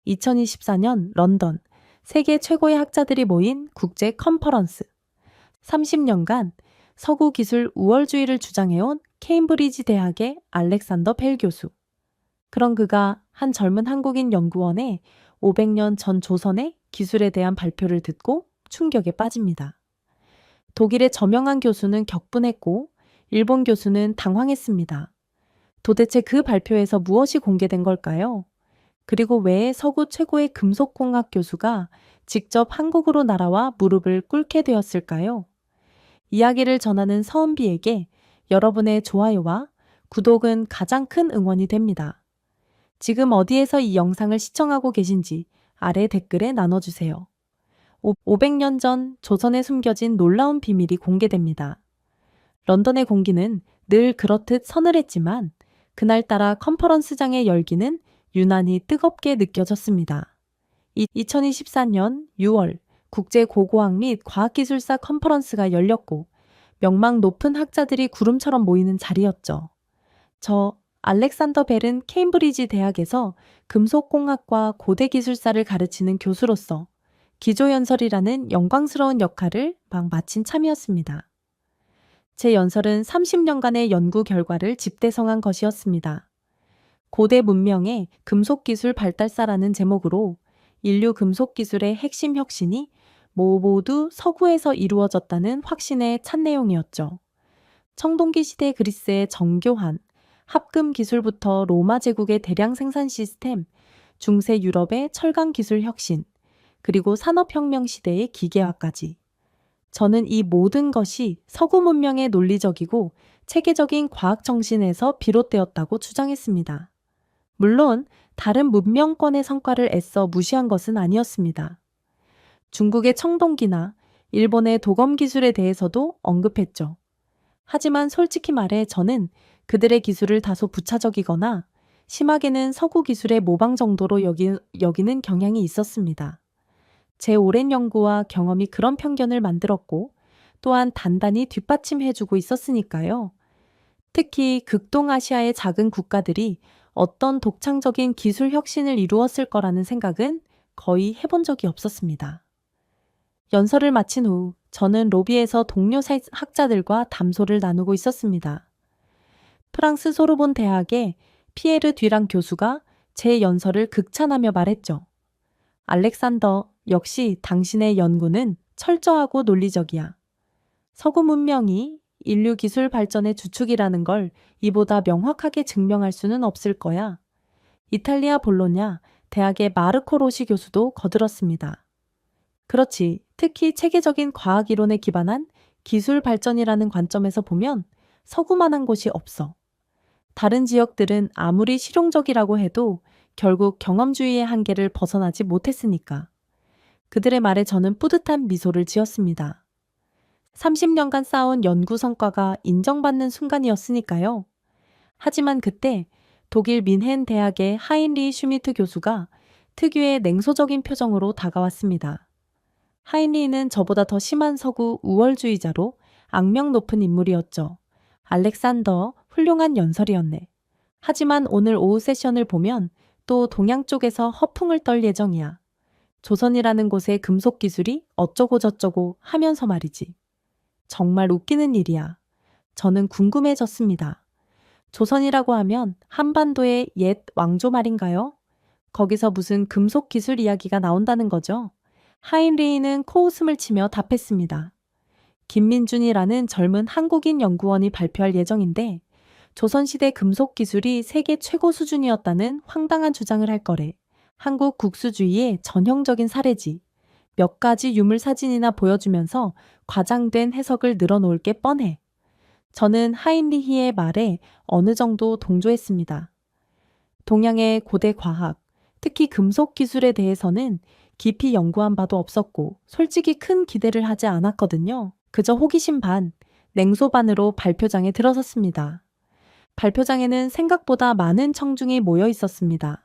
2024년 런던 세계 최고의 학자들이 모인 국제 컨퍼런스. 30년간 서구 기술 우월주의를 주장해온 케임브리지 대학의 알렉산더 벨 교수. 그런 그가 한 젊은 한국인 연구원의 500년 전 조선의 기술에 대한 발표를 듣고 충격에 빠집니다. 독일의 저명한 교수는 격분했고 일본 교수는 당황했습니다. 도대체 그 발표에서 무엇이 공개된 걸까요? 그리고 왜 서구 최고의 금속공학 교수가 직접 한국으로 날아와 무릎을 꿇게 되었을까요? 이야기를 전하는 서은비에게 여러분의 좋아요와 구독은 가장 큰 응원이 됩니다. 지금 어디에서 이 영상을 시청하고 계신지 아래 댓글에 나눠주세요. 500년 전 조선에 숨겨진 놀라운 비밀이 공개됩니다. 런던의 공기는 늘 그렇듯 서늘했지만 그날따라 컨퍼런스장의 열기는 유난히 뜨겁게 느껴졌습니다. 2024년 6월 국제고고학 및 과학기술사 컨퍼런스가 열렸고 명망 높은 학자들이 구름처럼 모이는 자리였죠. 저 알렉산더 벨은 케임브리지 대학에서 금속공학과 고대기술사를 가르치는 교수로서 기조연설이라는 영광스러운 역할을 막 마친 참이었습니다. 제 연설은 30년간의 연구 결과를 집대성한 것이었습니다. 고대 문명의 금속기술 발달사라는 제목으로 인류 금속기술의 핵심 혁신이 모두 서구에서 이루어졌다는 확신에 찬 내용이었죠. 청동기 시대 그리스의 정교한 합금 기술부터 로마 제국의 대량 생산 시스템, 중세 유럽의 철강 기술 혁신, 그리고 산업혁명 시대의 기계화까지. 저는 이 모든 것이 서구 문명의 논리적이고 체계적인 과학 정신에서 비롯되었다고 주장했습니다. 물론 다른 문명권의 성과를 애써 무시한 것은 아니었습니다. 중국의 청동기나 일본의 도검 기술에 대해서도 언급했죠. 하지만 솔직히 말해 저는 그들의 기술을 다소 부차적이거나 심하게는 서구 기술의 모방 정도로 여기는 경향이 있었습니다. 제 오랜 연구와 경험이 그런 편견을 만들었고 또한 단단히 뒷받침해주고 있었으니까요. 특히 극동아시아의 작은 국가들이 어떤 독창적인 기술 혁신을 이루었을 거라는 생각은 거의 해본 적이 없었습니다. 연설을 마친 후 저는 로비에서 동료 학자들과 담소를 나누고 있었습니다. 프랑스 소르본 대학의 피에르 듀랑 교수가 제 연설을 극찬하며 말했죠. 알렉산더, 역시 당신의 연구는 철저하고 논리적이야. 서구 문명이 인류 기술 발전의 주축이라는 걸 이보다 명확하게 증명할 수는 없을 거야. 이탈리아 볼로냐 대학의 마르코 로시 교수도 거들었습니다. 그렇지, 특히 체계적인 과학 이론에 기반한 기술 발전이라는 관점에서 보면 서구만한 곳이 없어. 다른 지역들은 아무리 실용적이라고 해도 결국 경험주의의 한계를 벗어나지 못했으니까. 그들의 말에 저는 뿌듯한 미소를 지었습니다. 30년간 쌓아온 연구 성과가 인정받는 순간이었으니까요. 하지만 그때 독일 민헨 대학의 하인리 슈미트 교수가 특유의 냉소적인 표정으로 다가왔습니다. 하인리는 저보다 더 심한 서구 우월주의자로 악명 높은 인물이었죠. 알렉산더, 훌륭한 연설이었네. 하지만 오늘 오후 세션을 보면 또 동양 쪽에서 허풍을 떨 예정이야. 조선이라는 곳의 금속 기술이 어쩌고저쩌고 하면서 말이지. 정말 웃기는 일이야. 저는 궁금해졌습니다. 조선이라고 하면 한반도의 옛 왕조 말인가요? 거기서 무슨 금속 기술 이야기가 나온다는 거죠? 하인리히는 코웃음을 치며 답했습니다. 김민준이라는 젊은 한국인 연구원이 발표할 예정인데 조선시대 금속 기술이 세계 최고 수준이었다는 황당한 주장을 할 거래. 한국 국수주의의 전형적인 사례지. 몇 가지 유물 사진이나 보여주면서 과장된 해석을 늘어놓을 게 뻔해. 저는 하인리히의 말에 어느 정도 동조했습니다. 동양의 고대 과학, 특히 금속 기술에 대해서는 깊이 연구한 바도 없었고 솔직히 큰 기대를 하지 않았거든요. 그저 호기심 반, 냉소 반으로 발표장에 들어섰습니다. 발표장에는 생각보다 많은 청중이 모여 있었습니다.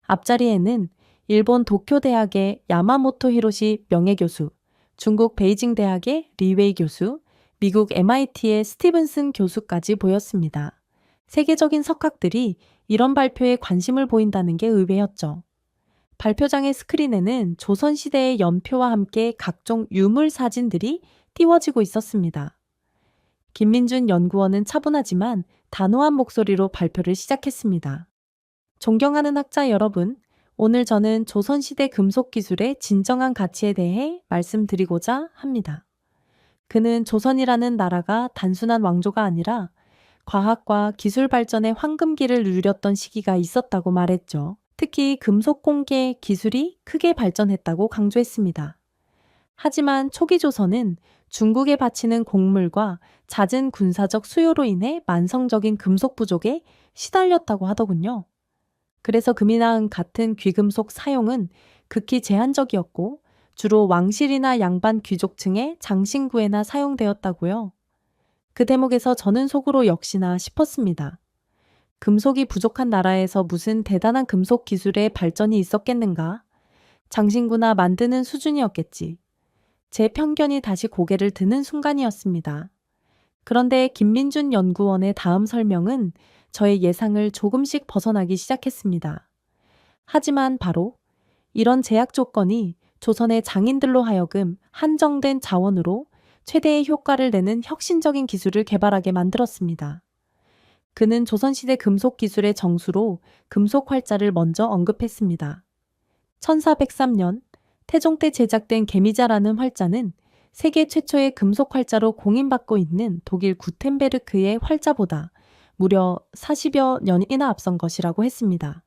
앞자리에는 일본 도쿄대학의 야마모토 히로시 명예교수, 중국 베이징 대학의 리웨이 교수, 미국 MIT의 스티븐슨 교수까지 보였습니다. 세계적인 석학들이 이런 발표에 관심을 보인다는 게 의외였죠. 발표장의 스크린에는 조선시대의 연표와 함께 각종 유물 사진들이 띄워지고 있었습니다. 김민준 연구원은 차분하지만 단호한 목소리로 발표를 시작했습니다. 존경하는 학자 여러분, 오늘 저는 조선시대 금속 기술의 진정한 가치에 대해 말씀드리고자 합니다. 그는 조선이라는 나라가 단순한 왕조가 아니라 과학과 기술 발전의 황금기를 누렸던 시기가 있었다고 말했죠. 특히 금속 공계 기술이 크게 발전했다고 강조했습니다. 하지만 초기 조선은 중국에 바치는 곡물과 잦은 군사적 수요로 인해 만성적인 금속 부족에 시달렸다고 하더군요. 그래서 금이나 은 같은 귀금속 사용은 극히 제한적이었고 주로 왕실이나 양반 귀족층의 장신구에나 사용되었다고요. 그 대목에서 저는 속으로 역시나 싶었습니다. 금속이 부족한 나라에서 무슨 대단한 금속 기술의 발전이 있었겠는가? 장신구나 만드는 수준이었겠지. 제 편견이 다시 고개를 드는 순간이었습니다. 그런데 김민준 연구원의 다음 설명은 저의 예상을 조금씩 벗어나기 시작했습니다. 하지만 바로 이런 제약 조건이 조선의 장인들로 하여금 한정된 자원으로 최대의 효과를 내는 혁신적인 기술을 개발하게 만들었습니다. 그는 조선시대 금속 기술의 정수로 금속 활자를 먼저 언급했습니다. 1403년 태종 때 제작된 개미자라는 활자는 세계 최초의 금속 활자로 공인받고 있는 독일 구텐베르크의 활자보다 무려 40여 년이나 앞선 것이라고 했습니다.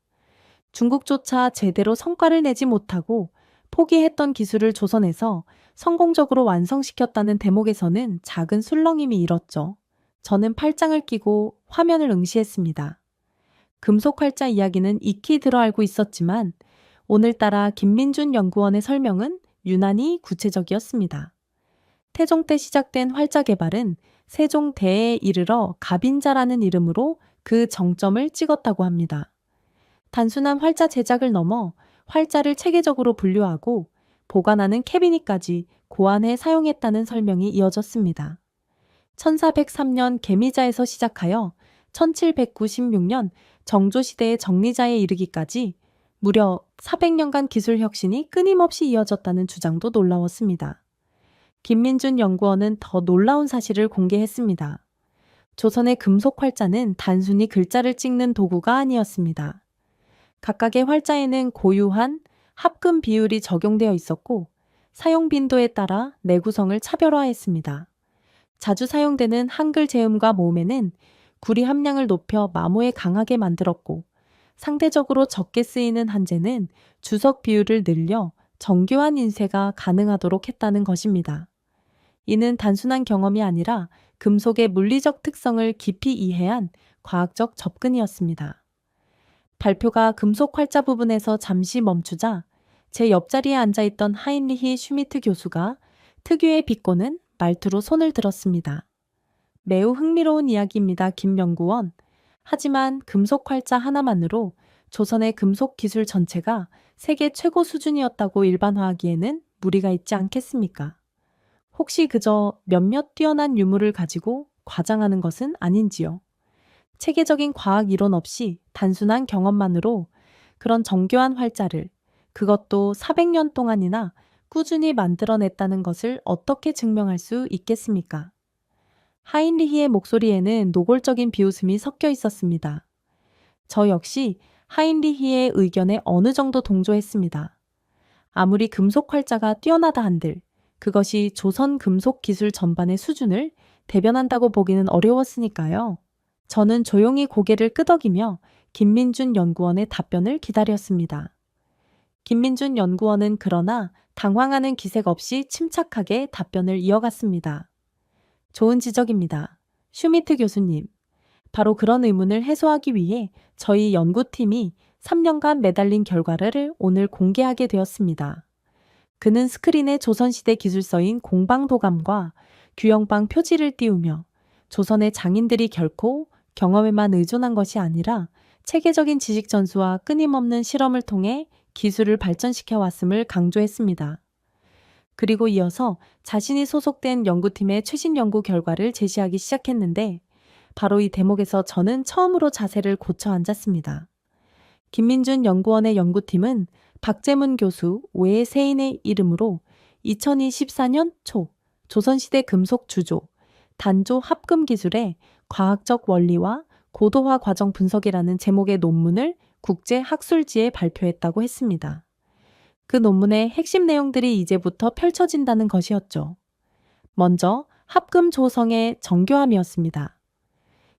중국조차 제대로 성과를 내지 못하고 포기했던 기술을 조선에서 성공적으로 완성시켰다는 대목에서는 작은 술렁임이 일었죠. 저는 팔짱을 끼고 화면을 응시했습니다. 금속 활자 이야기는 익히 들어 알고 있었지만 오늘따라 김민준 연구원의 설명은 유난히 구체적이었습니다. 태종 때 시작된 활자 개발은 세종 대에 이르러 갑인자라는 이름으로 그 정점을 찍었다고 합니다. 단순한 활자 제작을 넘어 활자를 체계적으로 분류하고 보관하는 캐비닛까지 고안해 사용했다는 설명이 이어졌습니다. 1403년 개미자에서 시작하여 1796년 정조시대의 정리자에 이르기까지 무려 400년간 기술 혁신이 끊임없이 이어졌다는 주장도 놀라웠습니다. 김민준 연구원은 더 놀라운 사실을 공개했습니다. 조선의 금속 활자는 단순히 글자를 찍는 도구가 아니었습니다. 각각의 활자에는 고유한 합금 비율이 적용되어 있었고 사용 빈도에 따라 내구성을 차별화했습니다. 자주 사용되는 한글 제음과 모음에는 구리 함량을 높여 마모에 강하게 만들었고 상대적으로 적게 쓰이는 한제는 주석 비율을 늘려 정교한 인쇄가 가능하도록 했다는 것입니다. 이는 단순한 경험이 아니라 금속의 물리적 특성을 깊이 이해한 과학적 접근이었습니다. 발표가 금속 활자 부분에서 잠시 멈추자 제 옆자리에 앉아있던 하인리히 슈미트 교수가 특유의 비꼬는 말투로 손을 들었습니다. 매우 흥미로운 이야기입니다, 김 연구원. 하지만 금속 활자 하나만으로 조선의 금속 기술 전체가 세계 최고 수준이었다고 일반화하기에는 무리가 있지 않겠습니까? 혹시 그저 몇몇 뛰어난 유물을 가지고 과장하는 것은 아닌지요? 체계적인 과학 이론 없이 단순한 경험만으로 그런 정교한 활자를 그것도 400년 동안이나 꾸준히 만들어냈다는 것을 어떻게 증명할 수 있겠습니까? 하인리히의 목소리에는 노골적인 비웃음이 섞여 있었습니다. 저 역시 하인리히의 의견에 어느 정도 동조했습니다. 아무리 금속 활자가 뛰어나다 한들 그것이 조선 금속 기술 전반의 수준을 대변한다고 보기는 어려웠으니까요. 저는 조용히 고개를 끄덕이며 김민준 연구원의 답변을 기다렸습니다. 김민준 연구원은 그러나 당황하는 기색 없이 침착하게 답변을 이어갔습니다. 좋은 지적입니다. 슈미트 교수님. 바로 그런 의문을 해소하기 위해 저희 연구팀이 3년간 매달린 결과를 오늘 공개하게 되었습니다. 그는 스크린에 조선시대 기술서인 공방도감과 규영방 표지를 띄우며 조선의 장인들이 결코 경험에만 의존한 것이 아니라 체계적인 지식 전수와 끊임없는 실험을 통해 기술을 발전시켜 왔음을 강조했습니다. 그리고 이어서 자신이 소속된 연구팀의 최신 연구 결과를 제시하기 시작했는데 바로 이 대목에서 저는 처음으로 자세를 고쳐 앉았습니다. 김민준 연구원의 연구팀은 박재문 교수 외 세인의 이름으로 2024년 초 조선시대 금속 주조, 단조 합금 기술의 과학적 원리와 고도화 과정 분석이라는 제목의 논문을 국제 학술지에 발표했다고 했습니다. 그 논문의 핵심 내용들이 이제부터 펼쳐진다는 것이었죠. 먼저 합금 조성의 정교함이었습니다.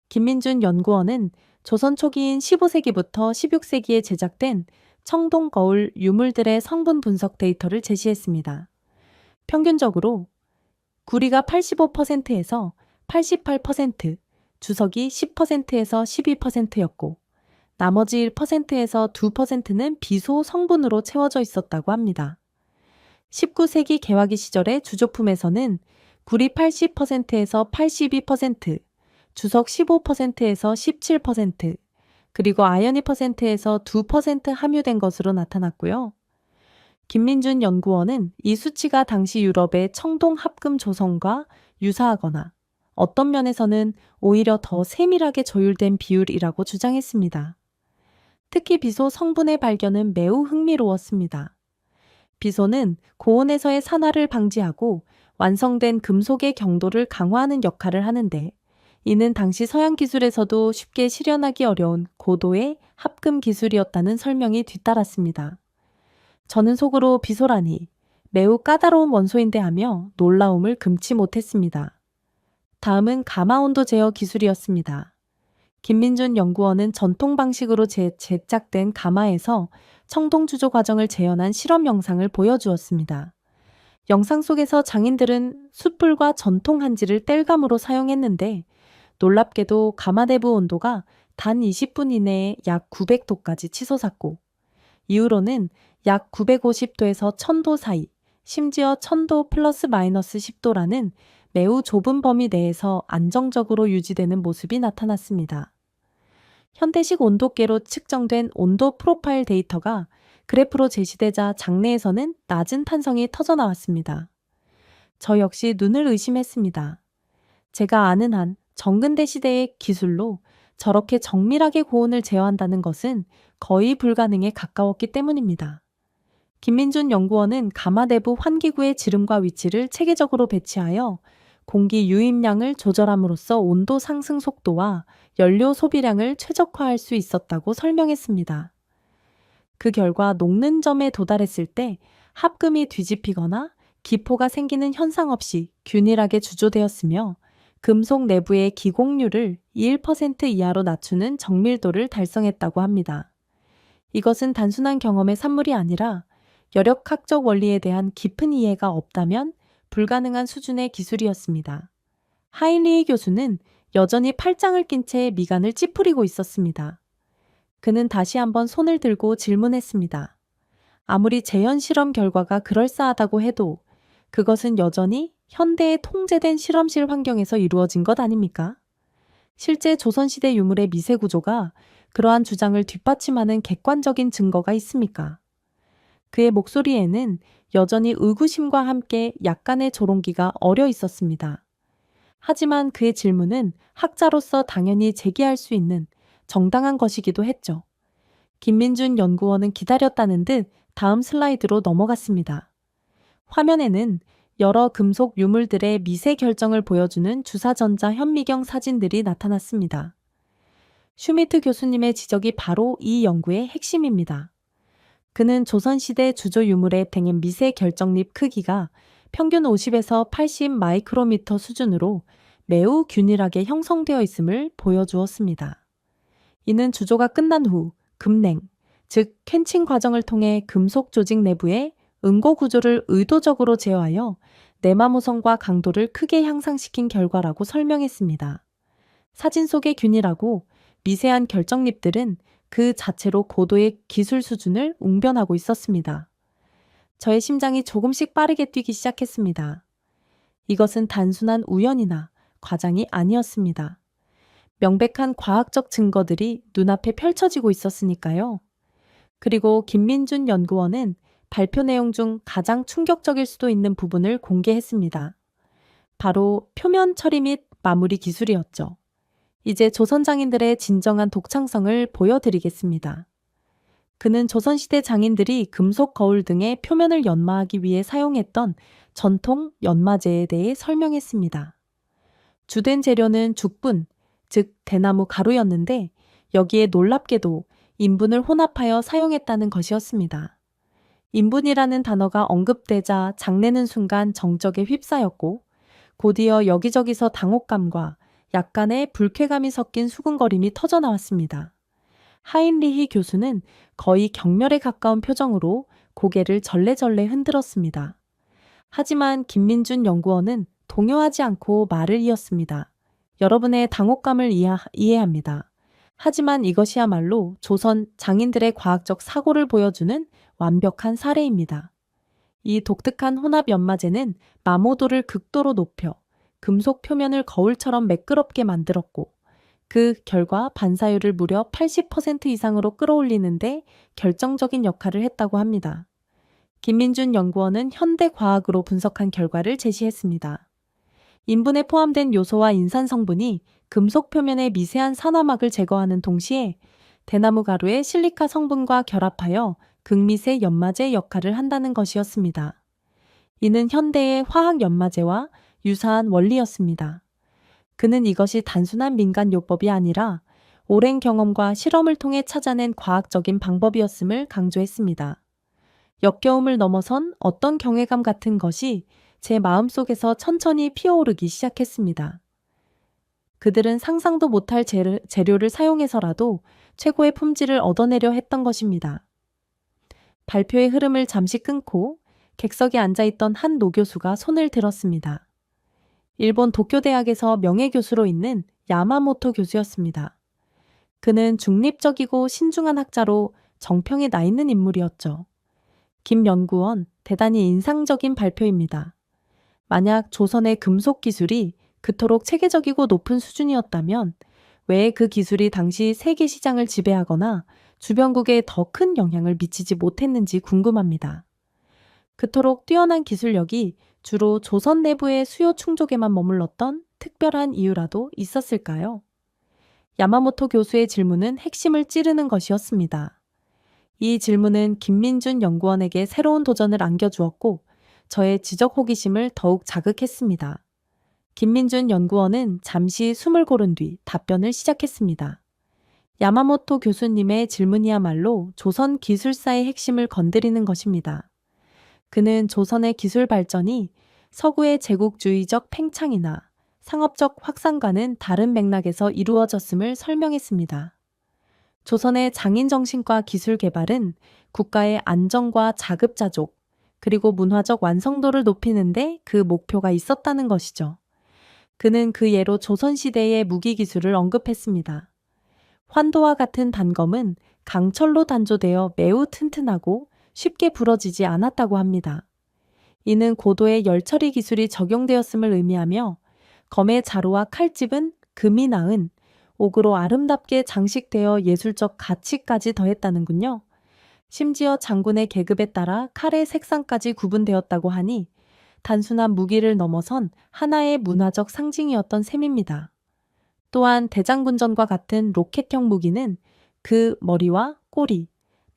김민준 연구원은 조선 초기인 15세기부터 16세기에 제작된 청동 거울 유물들의 성분 분석 데이터를 제시했습니다. 평균적으로 구리가 85%에서 88%, 주석이 10%에서 12%였고 나머지 1%에서 2%는 비소 성분으로 채워져 있었다고 합니다. 19세기 개화기 시절의 주조품에서는 구리 80%에서 82%, 주석 15%에서 17%, 그리고 아연 2%에서 2% 함유된 것으로 나타났고요. 김민준 연구원은 이 수치가 당시 유럽의 청동 합금 조성과 유사하거나 어떤 면에서는 오히려 더 세밀하게 조율된 비율이라고 주장했습니다. 특히 비소 성분의 발견은 매우 흥미로웠습니다. 비소는 고온에서의 산화를 방지하고 완성된 금속의 경도를 강화하는 역할을 하는데 이는 당시 서양 기술에서도 쉽게 실현하기 어려운 고도의 합금 기술이었다는 설명이 뒤따랐습니다. 저는 속으로 비소라니 매우 까다로운 원소인데 하며 놀라움을 금치 못했습니다. 다음은 가마 온도 제어 기술이었습니다. 김민준 연구원은 전통 방식으로 제작된 가마에서 청동 주조 과정을 재현한 실험 영상을 보여주었습니다. 영상 속에서 장인들은 숯불과 전통 한지를 땔감으로 사용했는데 놀랍게도 가마 내부 온도가 단 20분 이내에 약 900도까지 치솟았고 이후로는 약 950도에서 1000도 사이, 심지어 1000도 플러스 마이너스 10도라는 매우 좁은 범위 내에서 안정적으로 유지되는 모습이 나타났습니다. 현대식 온도계로 측정된 온도 프로파일 데이터가 그래프로 제시되자 장내에서는 낮은 탄성이 터져나왔습니다. 저 역시 눈을 의심했습니다. 제가 아는 한 정근대 시대의 기술로 저렇게 정밀하게 고온을 제어한다는 것은 거의 불가능에 가까웠기 때문입니다. 김민준 연구원은 가마 내부 환기구의 지름과 위치를 체계적으로 배치하여 공기 유입량을 조절함으로써 온도 상승 속도와 연료 소비량을 최적화할 수 있었다고 설명했습니다. 그 결과 녹는 점에 도달했을 때 합금이 뒤집히거나 기포가 생기는 현상 없이 균일하게 주조되었으며 금속 내부의 기공률을 1% 이하로 낮추는 정밀도를 달성했다고 합니다. 이것은 단순한 경험의 산물이 아니라 열역학적 원리에 대한 깊은 이해가 없다면 불가능한 수준의 기술이었습니다. 하인리 교수는 여전히 팔짱을 낀 채 미간을 찌푸리고 있었습니다. 그는 다시 한번 손을 들고 질문했습니다. 아무리 재현 실험 결과가 그럴싸하다고 해도 그것은 여전히 현대의 통제된 실험실 환경에서 이루어진 것 아닙니까? 실제 조선시대 유물의 미세 구조가 그러한 주장을 뒷받침하는 객관적인 증거가 있습니까? 그의 목소리에는 여전히 의구심과 함께 약간의 조롱기가 어려 있었습니다. 하지만 그의 질문은 학자로서 당연히 제기할 수 있는 정당한 것이기도 했죠. 김민준 연구원은 기다렸다는 듯 다음 슬라이드로 넘어갔습니다. 화면에는 여러 금속 유물들의 미세 결정을 보여주는 주사전자 현미경 사진들이 나타났습니다. 슈미트 교수님의 지적이 바로 이 연구의 핵심입니다. 그는 조선시대 주조 유물의 팽의 미세 결정립 크기가 평균 50에서 80 마이크로미터 수준으로 매우 균일하게 형성되어 있음을 보여주었습니다. 이는 주조가 끝난 후 금냉, 즉 캔칭 과정을 통해 금속 조직 내부의 응고 구조를 의도적으로 제어하여 내마모성과 강도를 크게 향상시킨 결과라고 설명했습니다. 사진 속의 균일하고 미세한 결정립들은 그 자체로 고도의 기술 수준을 웅변하고 있었습니다. 저의 심장이 조금씩 빠르게 뛰기 시작했습니다. 이것은 단순한 우연이나 과장이 아니었습니다. 명백한 과학적 증거들이 눈앞에 펼쳐지고 있었으니까요. 그리고 김민준 연구원은 발표 내용 중 가장 충격적일 수도 있는 부분을 공개했습니다. 바로 표면 처리 및 마무리 기술이었죠. 이제 조선 장인들의 진정한 독창성을 보여드리겠습니다. 그는 조선시대 장인들이 금속 거울 등의 표면을 연마하기 위해 사용했던 전통 연마제에 대해 설명했습니다. 주된 재료는 죽분, 즉 대나무 가루였는데 여기에 놀랍게도 인분을 혼합하여 사용했다는 것이었습니다. 인분이라는 단어가 언급되자 장내는 순간 정적에 휩싸였고 곧이어 여기저기서 당혹감과 약간의 불쾌감이 섞인 수군거림이 터져나왔습니다. 하인리히 교수는 거의 경멸에 가까운 표정으로 고개를 절레절레 흔들었습니다. 하지만 김민준 연구원은 동요하지 않고 말을 이었습니다. 여러분의 당혹감을 이해합니다. 하지만 이것이야말로 조선 장인들의 과학적 사고를 보여주는 완벽한 사례입니다. 이 독특한 혼합 연마제는 마모도를 극도로 높여 금속 표면을 거울처럼 매끄럽게 만들었고 그 결과 반사율을 무려 80% 이상으로 끌어올리는데 결정적인 역할을 했다고 합니다. 김민준 연구원은 현대 과학으로 분석한 결과를 제시했습니다. 인분에 포함된 요소와 인산 성분이 금속 표면의 미세한 산화막을 제거하는 동시에 대나무 가루의 실리카 성분과 결합하여 극미세 연마제 역할을 한다는 것이었습니다. 이는 현대의 화학 연마제와 유사한 원리였습니다. 그는 이것이 단순한 민간요법이 아니라 오랜 경험과 실험을 통해 찾아낸 과학적인 방법이었음을 강조했습니다. 역겨움을 넘어선 어떤 경외감 같은 것이 제 마음속에서 천천히 피어오르기 시작했습니다. 그들은 상상도 못할 재료를 사용해서라도 최고의 품질을 얻어내려 했던 것입니다. 발표의 흐름을 잠시 끊고 객석에 앉아있던 한 노교수가 손을 들었습니다. 일본 도쿄대학에서 명예교수로 있는 야마모토 교수였습니다. 그는 중립적이고 신중한 학자로 정평이 나 있는 인물이었죠. 김 연구원, 대단히 인상적인 발표입니다. 만약 조선의 금속 기술이 그토록 체계적이고 높은 수준이었다면 왜 그 기술이 당시 세계 시장을 지배하거나 주변국에 더 큰 영향을 미치지 못했는지 궁금합니다. 그토록 뛰어난 기술력이 주로 조선 내부의 수요 충족에만 머물렀던 특별한 이유라도 있었을까요? 야마모토 교수의 질문은 핵심을 찌르는 것이었습니다. 이 질문은 김민준 연구원에게 새로운 도전을 안겨주었고 저의 지적 호기심을 더욱 자극했습니다. 김민준 연구원은 잠시 숨을 고른 뒤 답변을 시작했습니다. 야마모토 교수님의 질문이야말로 조선 기술사의 핵심을 건드리는 것입니다. 그는 조선의 기술 발전이 서구의 제국주의적 팽창이나 상업적 확산과는 다른 맥락에서 이루어졌음을 설명했습니다. 조선의 장인정신과 기술 개발은 국가의 안정과 자급자족, 그리고 문화적 완성도를 높이는데 그 목표가 있었다는 것이죠. 그는 그 예로 조선시대의 무기기술을 언급했습니다. 환도와 같은 단검은 강철로 단조되어 매우 튼튼하고 쉽게 부러지지 않았다고 합니다. 이는 고도의 열처리 기술이 적용되었음을 의미하며 검의 자루와 칼집은 금이 나은 옥으로 아름답게 장식되어 예술적 가치까지 더했다는군요. 심지어 장군의 계급에 따라 칼의 색상까지 구분되었다고 하니 단순한 무기를 넘어선 하나의 문화적 상징이었던 셈입니다. 또한 대장군전과 같은 로켓형 무기는 그 머리와 꼬리,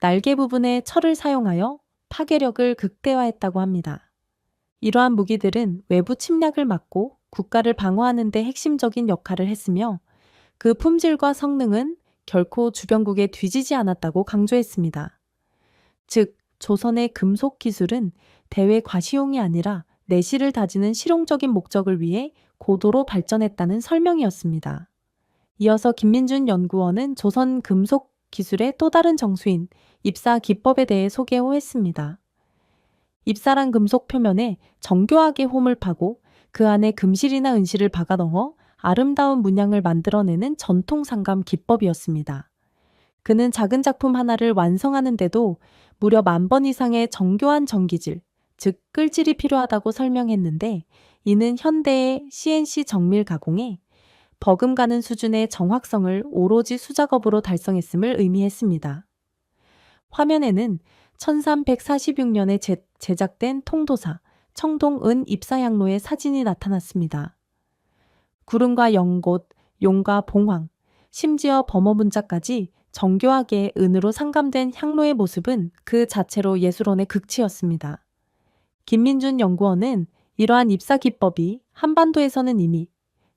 날개 부분에 철을 사용하여 파괴력을 극대화했다고 합니다. 이러한 무기들은 외부 침략을 막고 국가를 방어하는 데 핵심적인 역할을 했으며 그 품질과 성능은 결코 주변국에 뒤지지 않았다고 강조했습니다. 즉, 조선의 금속 기술은 대외 과시용이 아니라 내실을 다지는 실용적인 목적을 위해 고도로 발전했다는 설명이었습니다. 이어서 김민준 연구원은 조선 금속 기술의 또 다른 정수인 입사 기법에 대해 소개했습니다. 입사란 금속 표면에 정교하게 홈을 파고 그 안에 금실이나 은실을 박아 넣어 아름다운 문양을 만들어내는 전통 상감 기법이었습니다. 그는 작은 작품 하나를 완성하는데도 무려 10,000번 이상의 정교한 전기질, 즉 끌질이 필요하다고 설명했는데 이는 현대의 CNC 정밀 가공에 버금가는 수준의 정확성을 오로지 수작업으로 달성했음을 의미했습니다. 화면에는 1346년에 제작된 통도사 청동은 입사향로의 사진이 나타났습니다. 구름과 연곶, 용과 봉황, 심지어 범어 문자까지 정교하게 은으로 상감된 향로의 모습은 그 자체로 예술원의 극치였습니다. 김민준 연구원은 이러한 입사 기법이 한반도에서는 이미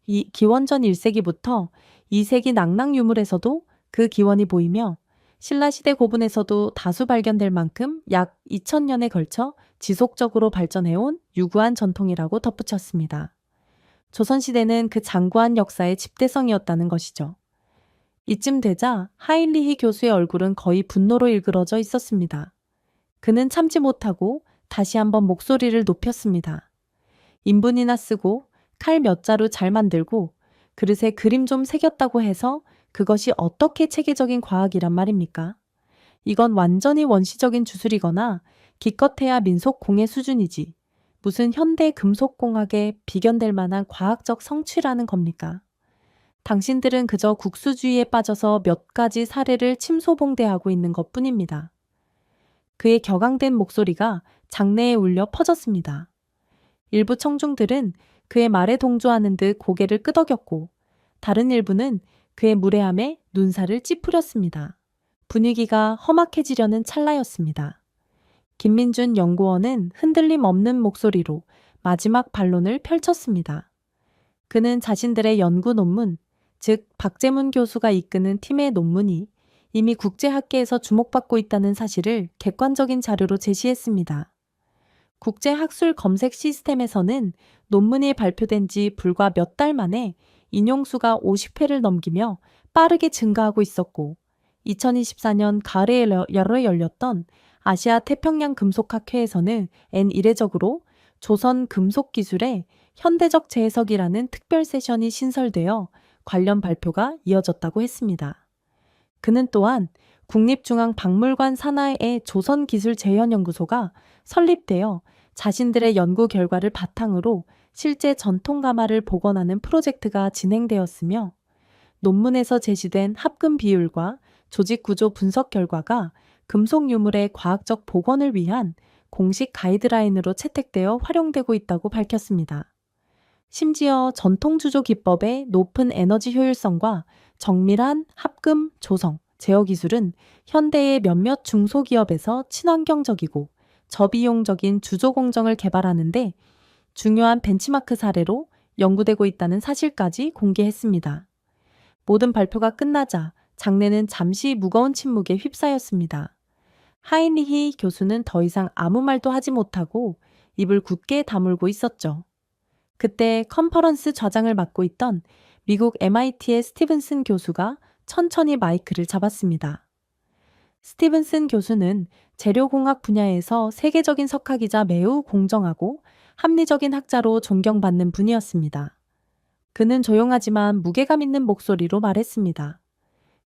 이 기원전 1세기부터 2세기 낙랑 유물에서도 그 기원이 보이며 신라시대 고분에서도 다수 발견될 만큼 약 2000년에 걸쳐 지속적으로 발전해온 유구한 전통이라고 덧붙였습니다. 조선시대는 그 장구한 역사의 집대성이었다는 것이죠. 이쯤 되자 하인리히 교수의 얼굴은 거의 분노로 일그러져 있었습니다. 그는 참지 못하고 다시 한번 목소리를 높였습니다. 인분이나 쓰고 칼 몇 자루 잘 만들고 그릇에 그림 좀 새겼다고 해서 그것이 어떻게 체계적인 과학이란 말입니까? 이건 완전히 원시적인 주술이거나 기껏해야 민속 공예 수준이지 무슨 현대 금속공학에 비견될 만한 과학적 성취라는 겁니까? 당신들은 그저 국수주의에 빠져서 몇 가지 사례를 침소봉대하고 있는 것뿐입니다. 그의 격앙된 목소리가 장내에 울려 퍼졌습니다. 일부 청중들은 그의 말에 동조하는 듯 고개를 끄덕였고 다른 일부는 그의 무례함에 눈살을 찌푸렸습니다. 분위기가 험악해지려는 찰나였습니다. 김민준 연구원은 흔들림 없는 목소리로 마지막 반론을 펼쳤습니다. 그는 자신들의 연구 논문, 즉 박재문 교수가 이끄는 팀의 논문이 이미 국제학계에서 주목받고 있다는 사실을 객관적인 자료로 제시했습니다. 국제학술 검색 시스템에서는 논문이 발표된 지 불과 몇 달 만에 인용수가 50회를 넘기며 빠르게 증가하고 있었고 2024년 가을에 열렸던 아시아 태평양 금속학회에서는 이례적으로 조선 금속기술의 현대적 재해석이라는 특별 세션이 신설되어 관련 발표가 이어졌다고 했습니다. 그는 또한 국립중앙박물관 산하의 조선기술재현연구소가 설립되어 자신들의 연구 결과를 바탕으로 실제 전통 가마를 복원하는 프로젝트가 진행되었으며 논문에서 제시된 합금 비율과 조직 구조 분석 결과가 금속 유물의 과학적 복원을 위한 공식 가이드라인으로 채택되어 활용되고 있다고 밝혔습니다. 심지어 전통 주조 기법의 높은 에너지 효율성과 정밀한 합금, 조성, 제어 기술은 현대의 몇몇 중소기업에서 친환경적이고 저비용적인 주조 공정을 개발하는데 중요한 벤치마크 사례로 연구되고 있다는 사실까지 공개했습니다. 모든 발표가 끝나자 장내는 잠시 무거운 침묵에 휩싸였습니다. 하인리히 교수는 더 이상 아무 말도 하지 못하고 입을 굳게 다물고 있었죠. 그때 컨퍼런스 좌장을 맡고 있던 미국 MIT의 스티븐슨 교수가 천천히 마이크를 잡았습니다. 스티븐슨 교수는 재료공학 분야에서 세계적인 석학이자 매우 공정하고 합리적인 학자로 존경받는 분이었습니다. 그는 조용하지만 무게감 있는 목소리로 말했습니다.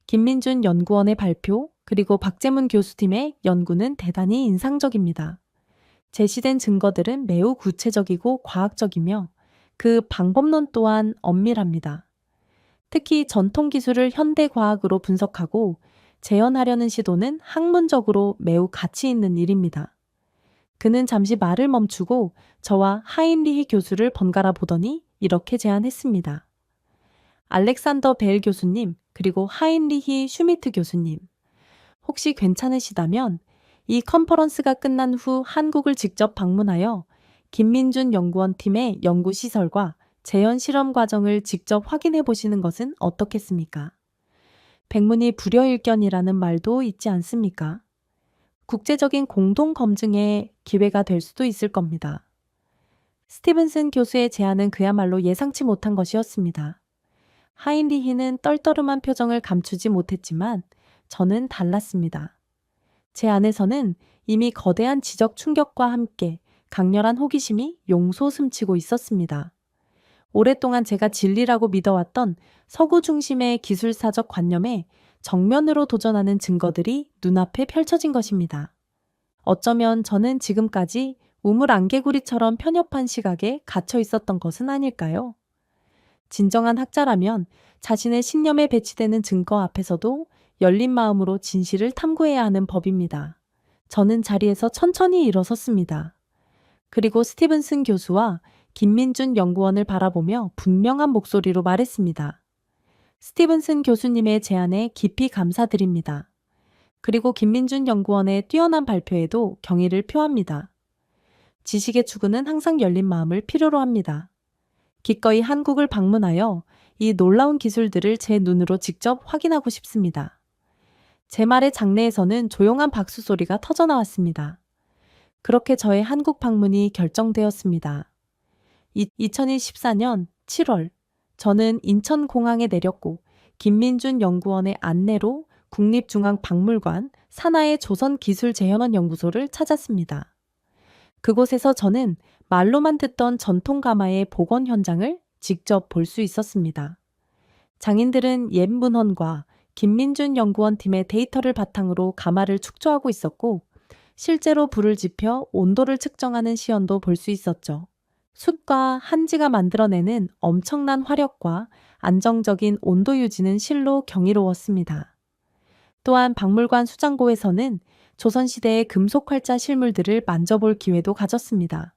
김민준 연구원의 발표 그리고 박재문 교수팀의 연구는 대단히 인상적입니다. 제시된 증거들은 매우 구체적이고 과학적이며 그 방법론 또한 엄밀합니다. 특히 전통 기술을 현대 과학으로 분석하고 재현하려는 시도는 학문적으로 매우 가치 있는 일입니다. 그는 잠시 말을 멈추고 저와 하인리히 교수를 번갈아 보더니 이렇게 제안했습니다. 알렉산더 벨 교수님, 그리고 하인리히 슈미트 교수님, 혹시 괜찮으시다면 이 컨퍼런스가 끝난 후 한국을 직접 방문하여 김민준 연구원 팀의 연구시설과 재현 실험 과정을 직접 확인해 보시는 것은 어떻겠습니까? 백문이 불여일견이라는 말도 있지 않습니까? 국제적인 공동 검증의 기회가 될 수도 있을 겁니다. 스티븐슨 교수의 제안은 그야말로 예상치 못한 것이었습니다. 하인리히는 떨떠름한 표정을 감추지 못했지만 저는 달랐습니다. 제 안에서는 이미 거대한 지적 충격과 함께 강렬한 호기심이 용솟음치고 있었습니다. 오랫동안 제가 진리라고 믿어왔던 서구 중심의 기술사적 관념에 정면으로 도전하는 증거들이 눈앞에 펼쳐진 것입니다. 어쩌면 저는 지금까지 우물 안개구리처럼 편협한 시각에 갇혀 있었던 것은 아닐까요? 진정한 학자라면 자신의 신념에 배치되는 증거 앞에서도 열린 마음으로 진실을 탐구해야 하는 법입니다. 저는 자리에서 천천히 일어섰습니다. 그리고 스티븐슨 교수와 김민준 연구원을 바라보며 분명한 목소리로 말했습니다. 스티븐슨 교수님의 제안에 깊이 감사드립니다. 그리고 김민준 연구원의 뛰어난 발표에도 경의를 표합니다. 지식의 추구는 항상 열린 마음을 필요로 합니다. 기꺼이 한국을 방문하여 이 놀라운 기술들을 제 눈으로 직접 확인하고 싶습니다. 제 말의 장내에서는 조용한 박수 소리가 터져나왔습니다. 그렇게 저의 한국 방문이 결정되었습니다. 2014년 7월, 저는 인천공항에 내렸고 김민준 연구원의 안내로 국립중앙박물관 산하의 조선기술재현원 연구소를 찾았습니다. 그곳에서 저는 말로만 듣던 전통가마의 복원 현장을 직접 볼 수 있었습니다. 장인들은 옛 문헌과 김민준 연구원 팀의 데이터를 바탕으로 가마를 축조하고 있었고 실제로 불을 지펴 온도를 측정하는 시연도 볼 수 있었죠. 숯과 한지가 만들어내는 엄청난 화력과 안정적인 온도 유지는 실로 경이로웠습니다. 또한 박물관 수장고에서는 조선시대의 금속활자 실물들을 만져볼 기회도 가졌습니다.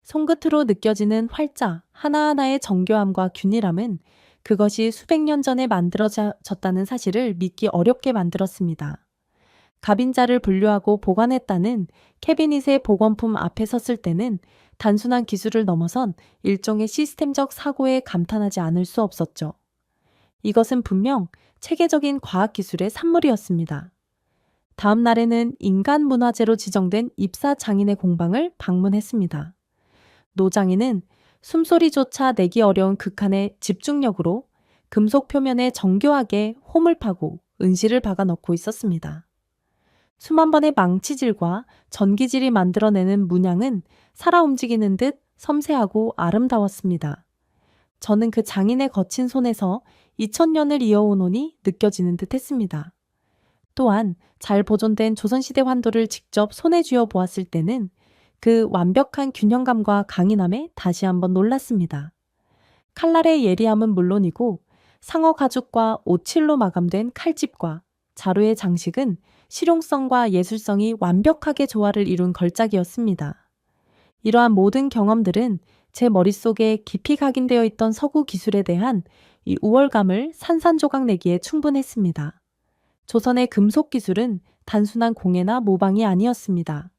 손끝으로 느껴지는 활자 하나하나의 정교함과 균일함은 그것이 수백 년 전에 만들어졌다는 사실을 믿기 어렵게 만들었습니다. 갑인자를 분류하고 보관했다는 캐비닛의 복원품 앞에 섰을 때는 단순한 기술을 넘어선 일종의 시스템적 사고에 감탄하지 않을 수 없었죠. 이것은 분명 체계적인 과학기술의 산물이었습니다. 다음 날에는 인간문화재로 지정된 입사 장인의 공방을 방문했습니다. 노장인은 숨소리조차 내기 어려운 극한의 집중력으로 금속 표면에 정교하게 홈을 파고 은실을 박아 넣고 있었습니다. 수만 번의 망치질과 전기질이 만들어내는 문양은 살아 움직이는 듯 섬세하고 아름다웠습니다. 저는 그 장인의 거친 손에서 2000년을 이어오노니 느껴지는 듯 했습니다. 또한 잘 보존된 조선시대 환도를 직접 손에 쥐어 보았을 때는 그 완벽한 균형감과 강인함에 다시 한번 놀랐습니다. 칼날의 예리함은 물론이고 상어 가죽과 오칠로 마감된 칼집과 자루의 장식은 실용성과 예술성이 완벽하게 조화를 이룬 걸작이었습니다. 이러한 모든 경험들은 제 머릿속에 깊이 각인되어 있던 서구 기술에 대한 이 우월감을 산산조각 내기에 충분했습니다. 조선의 금속 기술은 단순한 공예나 모방이 아니었습니다.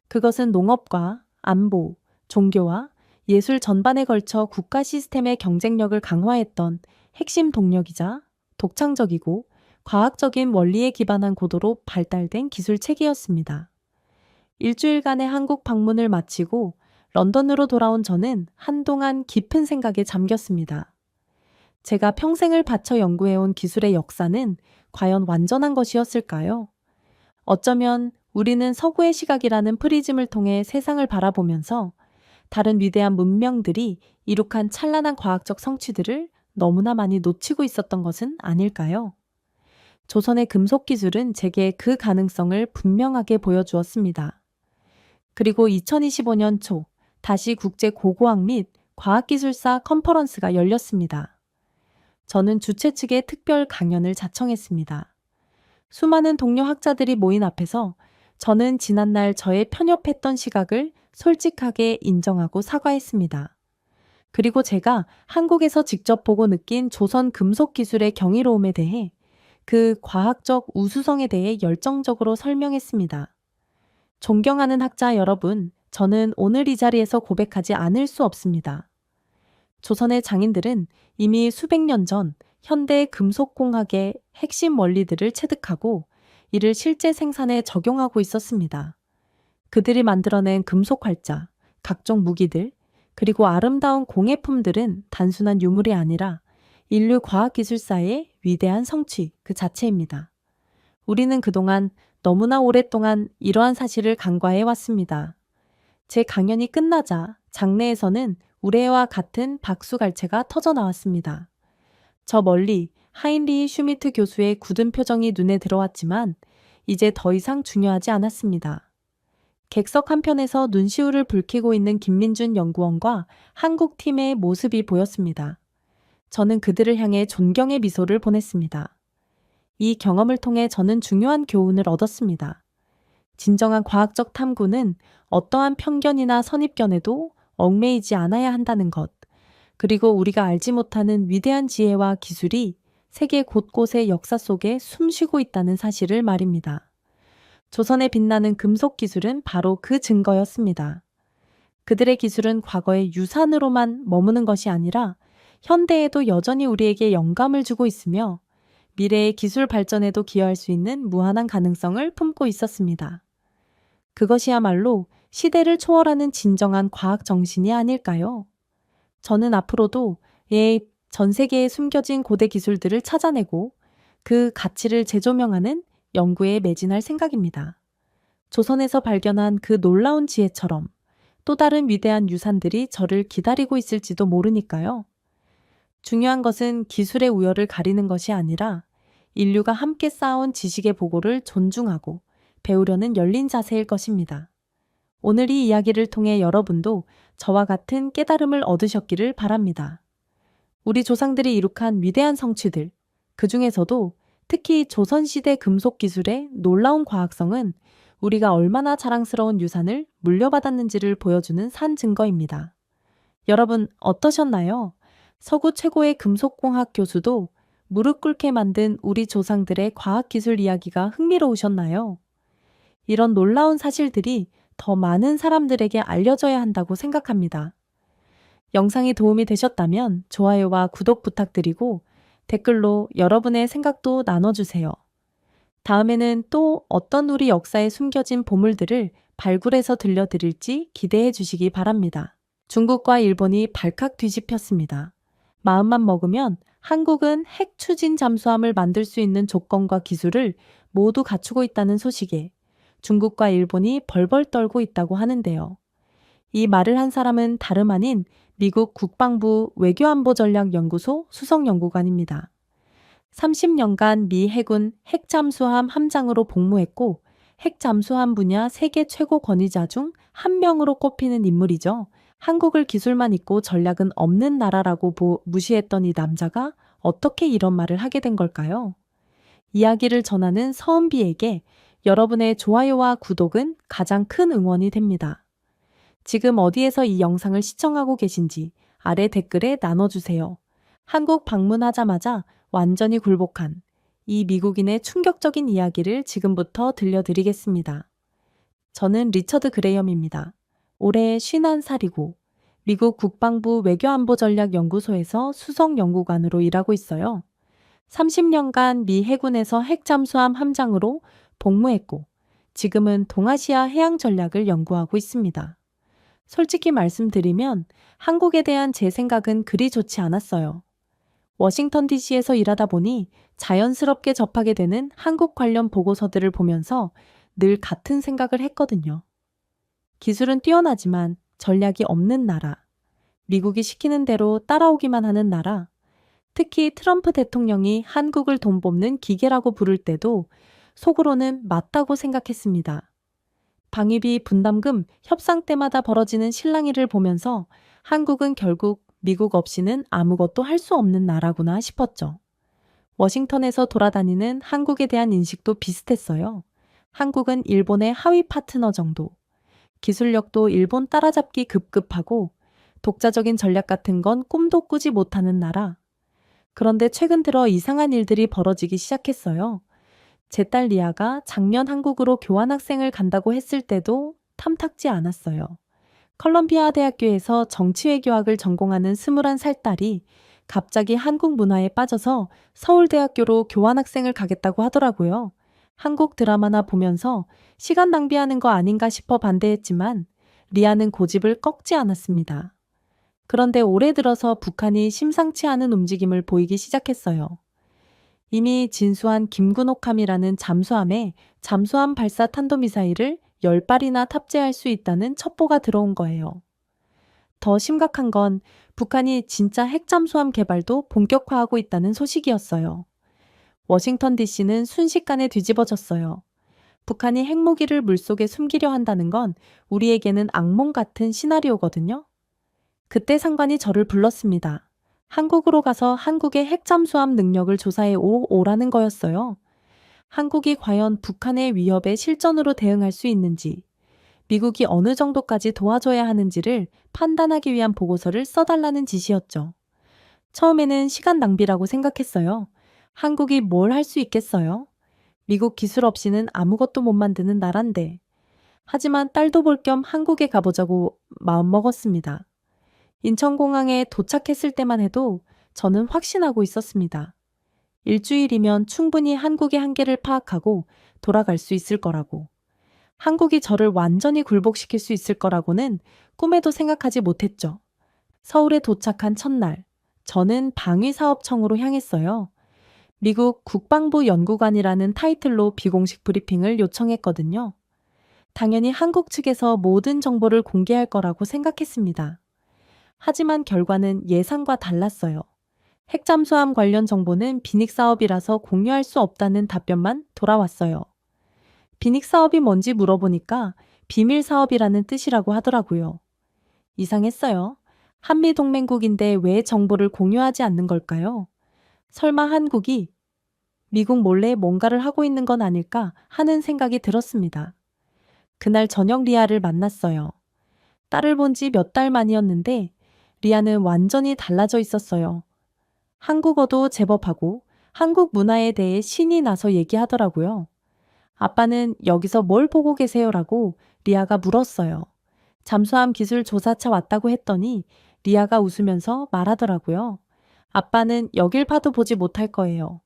그것은 농업과 안보, 종교와 예술 전반에 걸쳐 국가 시스템의 경쟁력을 강화했던 핵심 동력이자 독창적이고 과학적인 원리에 기반한 고도로 발달된 기술 체계였습니다. 일주일간의 한국 방문을 마치고 런던으로 돌아온 저는 한동안 깊은 생각에 잠겼습니다. 제가 평생을 바쳐 연구해온 기술의 역사는 과연 완전한 것이었을까요? 어쩌면 우리는 서구의 시각이라는 프리즘을 통해 세상을 바라보면서 다른 위대한 문명들이 이룩한 찬란한 과학적 성취들을 너무나 많이 놓치고 있었던 것은 아닐까요? 조선의 금속 기술은 제게 그 가능성을 분명하게 보여주었습니다. 그리고 2025년 초 다시 국제 고고학 및 과학기술사 컨퍼런스가 열렸습니다. 저는 주최 측의 특별 강연을 자청했습니다. 수많은 동료 학자들이 모인 앞에서 저는 지난날 저의 편협했던 시각을 솔직하게 인정하고 사과했습니다. 그리고 제가 한국에서 직접 보고 느낀 조선 금속 기술의 경이로움에 대해 그 과학적 우수성에 대해 열정적으로 설명했습니다. 존경하는 학자 여러분, 저는 오늘 이 자리에서 고백하지 않을 수 없습니다. 조선의 장인들은 이미 수백 년 전 현대 금속공학의 핵심 원리들을 체득하고 이를 실제 생산에 적용하고 있었습니다. 그들이 만들어낸 금속 활자, 각종 무기들, 그리고 아름다운 공예품들은 단순한 유물이 아니라 인류 과학기술사의 위대한 성취 그 자체입니다. 우리는 그동안 너무나 오랫동안 이러한 사실을 간과해 왔습니다. 제 강연이 끝나자 장내에서는 우레와 같은 박수갈채가 터져나왔습니다. 저 멀리 하인리히 슈미트 교수의 굳은 표정이 눈에 들어왔지만 이제 더 이상 중요하지 않았습니다. 객석 한편에서 눈시울을 붉히고 있는 김민준 연구원과 한국 팀의 모습이 보였습니다. 저는 그들을 향해 존경의 미소를 보냈습니다. 이 경험을 통해 저는 중요한 교훈을 얻었습니다. 진정한 과학적 탐구는 어떠한 편견이나 선입견에도 얽매이지 않아야 한다는 것, 그리고 우리가 알지 못하는 위대한 지혜와 기술이 세계 곳곳의 역사 속에 숨쉬고 있다는 사실을 말입니다. 조선의 빛나는 금속 기술은 바로 그 증거였습니다. 그들의 기술은 과거의 유산으로만 머무는 것이 아니라 현대에도 여전히 우리에게 영감을 주고 있으며 미래의 기술 발전에도 기여할 수 있는 무한한 가능성을 품고 있었습니다. 그것이야말로 시대를 초월하는 진정한 과학 정신이 아닐까요? 저는 앞으로도 전 세계에 숨겨진 고대 기술들을 찾아내고 그 가치를 재조명하는 연구에 매진할 생각입니다. 조선에서 발견한 그 놀라운 지혜처럼 또 다른 위대한 유산들이 저를 기다리고 있을지도 모르니까요. 중요한 것은 기술의 우열을 가리는 것이 아니라 인류가 함께 쌓아온 지식의 보고를 존중하고 배우려는 열린 자세일 것입니다. 오늘 이 이야기를 통해 여러분도 저와 같은 깨달음을 얻으셨기를 바랍니다. 우리 조상들이 이룩한 위대한 성취들, 그 중에서도 특히 조선시대 금속 기술의 놀라운 과학성은 우리가 얼마나 자랑스러운 유산을 물려받았는지를 보여주는 산 증거입니다. 여러분 어떠셨나요? 서구 최고의 금속공학 교수도 무릎 꿇게 만든 우리 조상들의 과학기술 이야기가 흥미로우셨나요? 이런 놀라운 사실들이 더 많은 사람들에게 알려져야 한다고 생각합니다. 영상이 도움이 되셨다면 좋아요와 구독 부탁드리고 댓글로 여러분의 생각도 나눠주세요. 다음에는 또 어떤 우리 역사에 숨겨진 보물들을 발굴해서 들려드릴지 기대해 주시기 바랍니다. 중국과 일본이 발칵 뒤집혔습니다. 마음만 먹으면 한국은 핵 추진 잠수함을 만들 수 있는 조건과 기술을 모두 갖추고 있다는 소식에 중국과 일본이 벌벌 떨고 있다고 하는데요. 이 말을 한 사람은 다름 아닌 미국 국방부 외교안보전략연구소 수석연구관입니다. 30년간 미 해군 핵잠수함 함장으로 복무했고 핵잠수함 분야 세계 최고 권위자 중 한 명으로 꼽히는 인물이죠. 한국을 기술만 있고 전략은 없는 나라라고 무시했던 이 남자가 어떻게 이런 말을 하게 된 걸까요? 이야기를 전하는 서은비에게 여러분의 좋아요와 구독은 가장 큰 응원이 됩니다. 지금 어디에서 이 영상을 시청하고 계신지 아래 댓글에 나눠주세요. 한국 방문하자마자 완전히 굴복한 이 미국인의 충격적인 이야기를 지금부터 들려드리겠습니다. 저는 리처드 그레이엄입니다. 올해 51살이고 미국 국방부 외교안보전략연구소에서 수석연구관으로 일하고 있어요. 30년간 미 해군에서 핵잠수함 함장으로 복무했고 지금은 동아시아 해양 전략을 연구하고 있습니다. 솔직히 말씀드리면 한국에 대한 제 생각은 그리 좋지 않았어요. 워싱턴 DC에서 일하다 보니 자연스럽게 접하게 되는 한국 관련 보고서들을 보면서 늘 같은 생각을 했거든요. 기술은 뛰어나지만 전략이 없는 나라, 미국이 시키는 대로 따라오기만 하는 나라, 특히 트럼프 대통령이 한국을 돈 뽑는 기계라고 부를 때도 속으로는 맞다고 생각했습니다. 방위비 분담금 협상 때마다 벌어지는 실랑이를 보면서 한국은 결국 미국 없이는 아무것도 할 수 없는 나라구나 싶었죠. 워싱턴에서 돌아다니는 한국에 대한 인식도 비슷했어요. 한국은 일본의 하위 파트너 정도. 기술력도 일본 따라잡기 급급하고 독자적인 전략 같은 건 꿈도 꾸지 못하는 나라. 그런데 최근 들어 이상한 일들이 벌어지기 시작했어요. 제 딸 리아가 작년 한국으로 교환학생을 간다고 했을 때도 탐탁지 않았어요. 컬럼비아 대학교에서 정치외교학을 전공하는 21살 딸이 갑자기 한국 문화에 빠져서 서울대학교로 교환학생을 가겠다고 하더라고요. 한국 드라마나 보면서 시간 낭비하는 거 아닌가 싶어 반대했지만 리아는 고집을 꺾지 않았습니다. 그런데 올해 들어서 북한이 심상치 않은 움직임을 보이기 시작했어요. 이미 진수한 김군옥함이라는 잠수함에 잠수함 발사 탄도미사일을 10발이나 탑재할 수 있다는 첩보가 들어온 거예요. 더 심각한 건 북한이 진짜 핵잠수함 개발도 본격화하고 있다는 소식이었어요. 워싱턴 DC는 순식간에 뒤집어졌어요. 북한이 핵무기를 물속에 숨기려 한다는 건 우리에게는 악몽 같은 시나리오거든요. 그때 상관이 저를 불렀습니다. 한국으로 가서 한국의 핵잠수함 능력을 조사해 오라는 거였어요. 한국이 과연 북한의 위협에 실전으로 대응할 수 있는지, 미국이 어느 정도까지 도와줘야 하는지를 판단하기 위한 보고서를 써달라는 지시였죠. 처음에는 시간 낭비라고 생각했어요. 한국이 뭘 할 수 있겠어요? 미국 기술 없이는 아무것도 못 만드는 나란데. 하지만 딸도 볼 겸 한국에 가보자고 마음먹었습니다. 인천공항에 도착했을 때만 해도 저는 확신하고 있었습니다. 일주일이면 충분히 한국의 한계를 파악하고 돌아갈 수 있을 거라고. 한국이 저를 완전히 굴복시킬 수 있을 거라고는 꿈에도 생각하지 못했죠. 서울에 도착한 첫날, 저는 방위사업청으로 향했어요. 미국 국방부 연구관이라는 타이틀로 비공식 브리핑을 요청했거든요. 당연히 한국 측에서 모든 정보를 공개할 거라고 생각했습니다. 하지만 결과는 예상과 달랐어요. 핵잠수함 관련 정보는 비닉 사업이라서 공유할 수 없다는 답변만 돌아왔어요. 비닉 사업이 뭔지 물어보니까 비밀 사업이라는 뜻이라고 하더라고요. 이상했어요. 한미 동맹국인데 왜 정보를 공유하지 않는 걸까요? 설마 한국이 미국 몰래 뭔가를 하고 있는 건 아닐까 하는 생각이 들었습니다. 그날 저녁 리아를 만났어요. 딸을 본 지 몇 달 만이었는데 리아는 완전히 달라져 있었어요. 한국어도 제법하고 한국 문화에 대해 신이 나서 얘기하더라고요. 아빠는 여기서 뭘 보고 계세요라고 리아가 물었어요. 잠수함 기술 조사차 왔다고 했더니 리아가 웃으면서 말하더라고요. 아빠는 여길 봐도 보지 못할 거예요.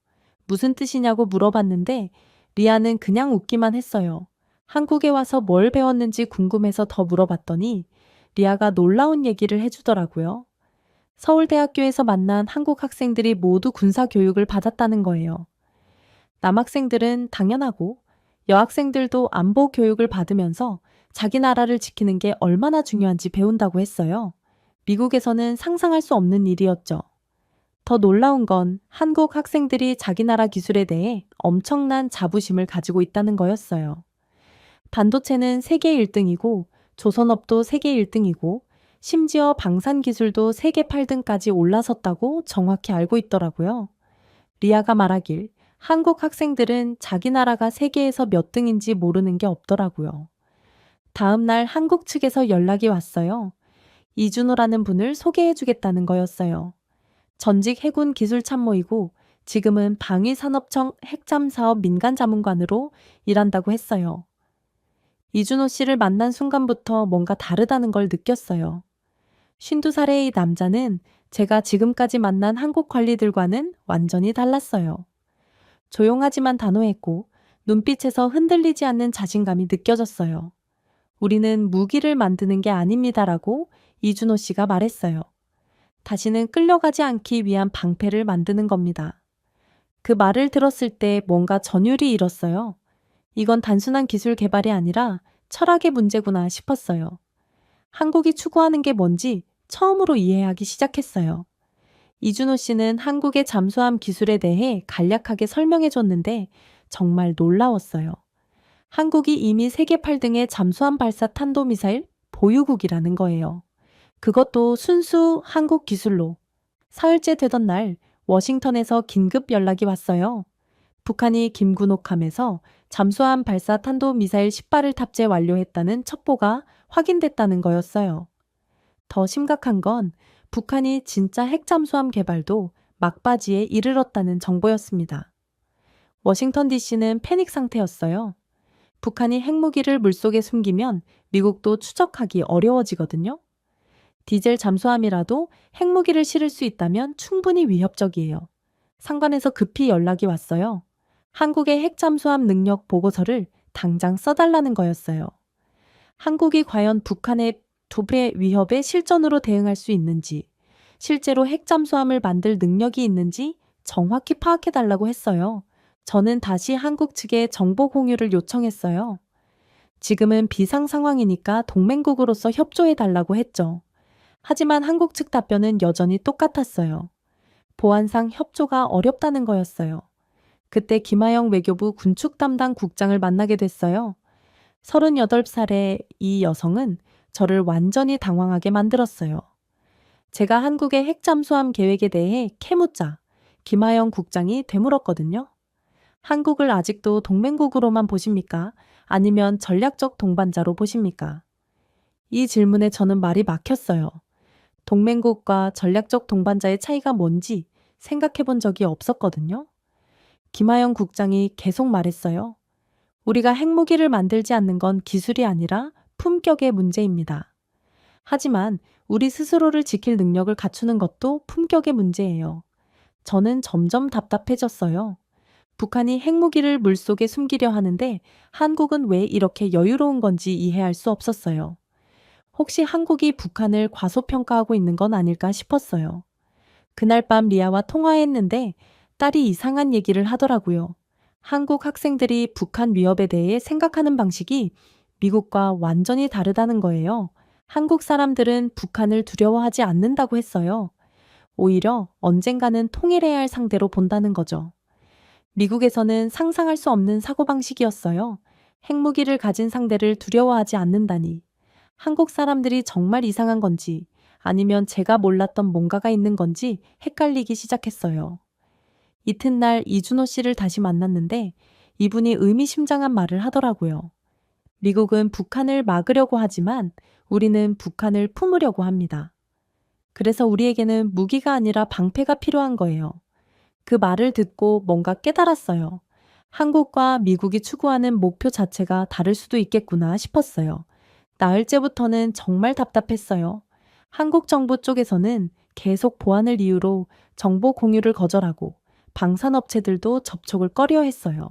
무슨 뜻이냐고 물어봤는데 리아는 그냥 웃기만 했어요. 한국에 와서 뭘 배웠는지 궁금해서 더 물어봤더니 리아가 놀라운 얘기를 해주더라고요. 서울대학교에서 만난 한국 학생들이 모두 군사 교육을 받았다는 거예요. 남학생들은 당연하고 여학생들도 안보 교육을 받으면서 자기 나라를 지키는 게 얼마나 중요한지 배운다고 했어요. 미국에서는 상상할 수 없는 일이었죠. 더 놀라운 건 한국 학생들이 자기 나라 기술에 대해 엄청난 자부심을 가지고 있다는 거였어요. 반도체는 세계 1등이고 조선업도 세계 1등이고 심지어 방산 기술도 세계 8등까지 올라섰다고 정확히 알고 있더라고요. 리아가 말하길 한국 학생들은 자기 나라가 세계에서 몇 등인지 모르는 게 없더라고요. 다음 날 한국 측에서 연락이 왔어요. 이준호라는 분을 소개해 주겠다는 거였어요. 전직 해군 기술참모이고 지금은 방위산업청 핵잠사업 민간자문관으로 일한다고 했어요. 이준호 씨를 만난 순간부터 뭔가 다르다는 걸 느꼈어요. 52살의 이 남자는 제가 지금까지 만난 한국 관리들과는 완전히 달랐어요. 조용하지만 단호했고 눈빛에서 흔들리지 않는 자신감이 느껴졌어요. 우리는 무기를 만드는 게 아닙니다라고 이준호 씨가 말했어요. 다시는 끌려가지 않기 위한 방패를 만드는 겁니다. 그 말을 들었을 때 뭔가 전율이 일었어요. 이건 단순한 기술 개발이 아니라 철학의 문제구나 싶었어요. 한국이 추구하는 게 뭔지 처음으로 이해하기 시작했어요. 이준호 씨는 한국의 잠수함 기술에 대해 간략하게 설명해 줬는데 정말 놀라웠어요. 한국이 이미 세계 8등의 잠수함 발사 탄도미사일 보유국이라는 거예요. 그것도 순수 한국 기술로. 사흘째 되던 날 워싱턴에서 긴급 연락이 왔어요. 북한이 김군옥함에서 잠수함 발사 탄도미사일 10발을 탑재 완료했다는 첩보가 확인됐다는 거였어요. 더 심각한 건 북한이 진짜 핵잠수함 개발도 막바지에 이르렀다는 정보였습니다. 워싱턴 DC는 패닉 상태였어요. 북한이 핵무기를 물속에 숨기면 미국도 추적하기 어려워지거든요. 디젤 잠수함이라도 핵무기를 실을 수 있다면 충분히 위협적이에요. 상관에서 급히 연락이 왔어요. 한국의 핵잠수함 능력 보고서를 당장 써달라는 거였어요. 한국이 과연 북한의 도발의 위협에 실전으로 대응할 수 있는지, 실제로 핵잠수함을 만들 능력이 있는지 정확히 파악해달라고 했어요. 저는 다시 한국 측에 정보 공유를 요청했어요. 지금은 비상 상황이니까 동맹국으로서 협조해달라고 했죠. 하지만 한국 측 답변은 여전히 똑같았어요. 보안상 협조가 어렵다는 거였어요. 그때 김하영 외교부 군축 담당 국장을 만나게 됐어요. 38살의 이 여성은 저를 완전히 당황하게 만들었어요. 제가 한국의 핵잠수함 계획에 대해 캐묻자 김하영 국장이 되물었거든요. 한국을 아직도 동맹국으로만 보십니까? 아니면 전략적 동반자로 보십니까? 이 질문에 저는 말이 막혔어요. 동맹국과 전략적 동반자의 차이가 뭔지 생각해 본 적이 없었거든요. 김하영 국장이 계속 말했어요. 우리가 핵무기를 만들지 않는 건 기술이 아니라 품격의 문제입니다. 하지만 우리 스스로를 지킬 능력을 갖추는 것도 품격의 문제예요. 저는 점점 답답해졌어요. 북한이 핵무기를 물속에 숨기려 하는데 한국은 왜 이렇게 여유로운 건지 이해할 수 없었어요. 혹시 한국이 북한을 과소평가하고 있는 건 아닐까 싶었어요. 그날 밤 리아와 통화했는데 딸이 이상한 얘기를 하더라고요. 한국 학생들이 북한 위협에 대해 생각하는 방식이 미국과 완전히 다르다는 거예요. 한국 사람들은 북한을 두려워하지 않는다고 했어요. 오히려 언젠가는 통일해야 할 상대로 본다는 거죠. 미국에서는 상상할 수 없는 사고방식이었어요. 핵무기를 가진 상대를 두려워하지 않는다니. 한국 사람들이 정말 이상한 건지 아니면 제가 몰랐던 뭔가가 있는 건지 헷갈리기 시작했어요. 이튿날 이준호 씨를 다시 만났는데 이분이 의미심장한 말을 하더라고요. 미국은 북한을 막으려고 하지만 우리는 북한을 품으려고 합니다. 그래서 우리에게는 무기가 아니라 방패가 필요한 거예요. 그 말을 듣고 뭔가 깨달았어요. 한국과 미국이 추구하는 목표 자체가 다를 수도 있겠구나 싶었어요. 나흘째부터는 정말 답답했어요. 한국 정부 쪽에서는 계속 보안을 이유로 정보 공유를 거절하고 방산업체들도 접촉을 꺼려했어요.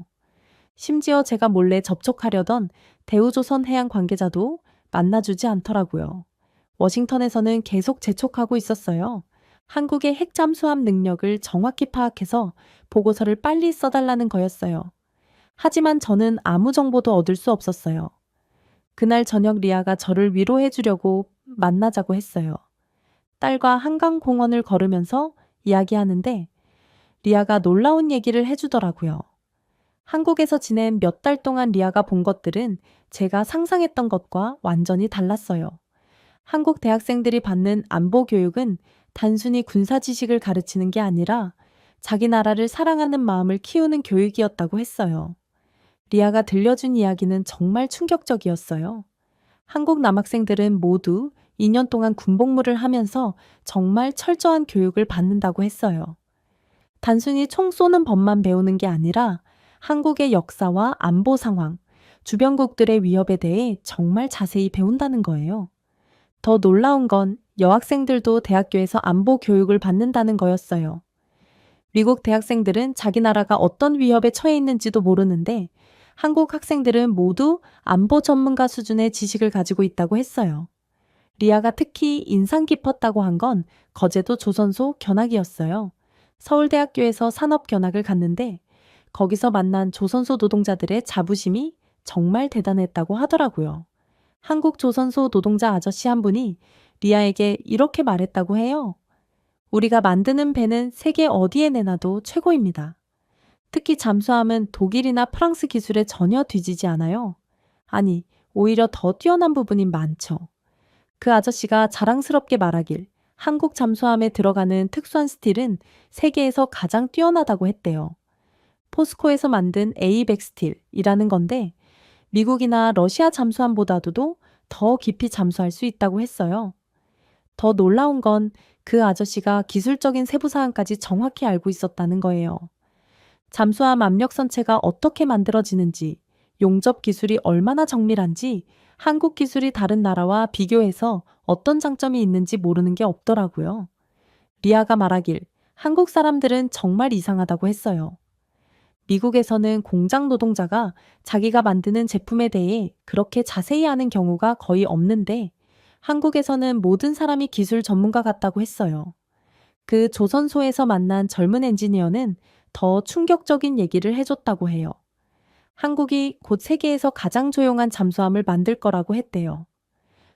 심지어 제가 몰래 접촉하려던 대우조선 해양 관계자도 만나주지 않더라고요. 워싱턴에서는 계속 재촉하고 있었어요. 한국의 핵 잠수함 능력을 정확히 파악해서 보고서를 빨리 써달라는 거였어요. 하지만 저는 아무 정보도 얻을 수 없었어요. 그날 저녁 리아가 저를 위로해 주려고 만나자고 했어요. 딸과 한강공원을 걸으면서 이야기하는데 리아가 놀라운 얘기를 해주더라고요. 한국에서 지낸 몇 달 동안 리아가 본 것들은 제가 상상했던 것과 완전히 달랐어요. 한국 대학생들이 받는 안보 교육은 단순히 군사 지식을 가르치는 게 아니라 자기 나라를 사랑하는 마음을 키우는 교육이었다고 했어요. 리아가 들려준 이야기는 정말 충격적이었어요. 한국 남학생들은 모두 2년 동안 군복무를 하면서 정말 철저한 교육을 받는다고 했어요. 단순히 총 쏘는 법만 배우는 게 아니라 한국의 역사와 안보 상황, 주변국들의 위협에 대해 정말 자세히 배운다는 거예요. 더 놀라운 건 여학생들도 대학교에서 안보 교육을 받는다는 거였어요. 미국 대학생들은 자기 나라가 어떤 위협에 처해 있는지도 모르는데 한국 학생들은 모두 안보 전문가 수준의 지식을 가지고 있다고 했어요. 리아가 특히 인상 깊었다고 한 건 거제도 조선소 견학이었어요. 서울대학교에서 산업견학을 갔는데 거기서 만난 조선소 노동자들의 자부심이 정말 대단했다고 하더라고요. 한국 조선소 노동자 아저씨 한 분이 리아에게 이렇게 말했다고 해요. 우리가 만드는 배는 세계 어디에 내놔도 최고입니다. 특히 잠수함은 독일이나 프랑스 기술에 전혀 뒤지지 않아요. 아니, 오히려 더 뛰어난 부분이 많죠. 그 아저씨가 자랑스럽게 말하길 한국 잠수함에 들어가는 특수한 스틸은 세계에서 가장 뛰어나다고 했대요. 포스코에서 만든 에이백스틸이라는 건데 미국이나 러시아 잠수함보다도 더 깊이 잠수할 수 있다고 했어요. 더 놀라운 건 그 아저씨가 기술적인 세부사항까지 정확히 알고 있었다는 거예요. 잠수함 압력선체가 어떻게 만들어지는지, 용접 기술이 얼마나 정밀한지, 한국 기술이 다른 나라와 비교해서 어떤 장점이 있는지 모르는 게 없더라고요. 리아가 말하길 한국 사람들은 정말 이상하다고 했어요. 미국에서는 공장 노동자가 자기가 만드는 제품에 대해 그렇게 자세히 아는 경우가 거의 없는데 한국에서는 모든 사람이 기술 전문가 같다고 했어요. 그 조선소에서 만난 젊은 엔지니어는 더 충격적인 얘기를 해줬다고 해요. 한국이 곧 세계에서 가장 조용한 잠수함을 만들 거라고 했대요.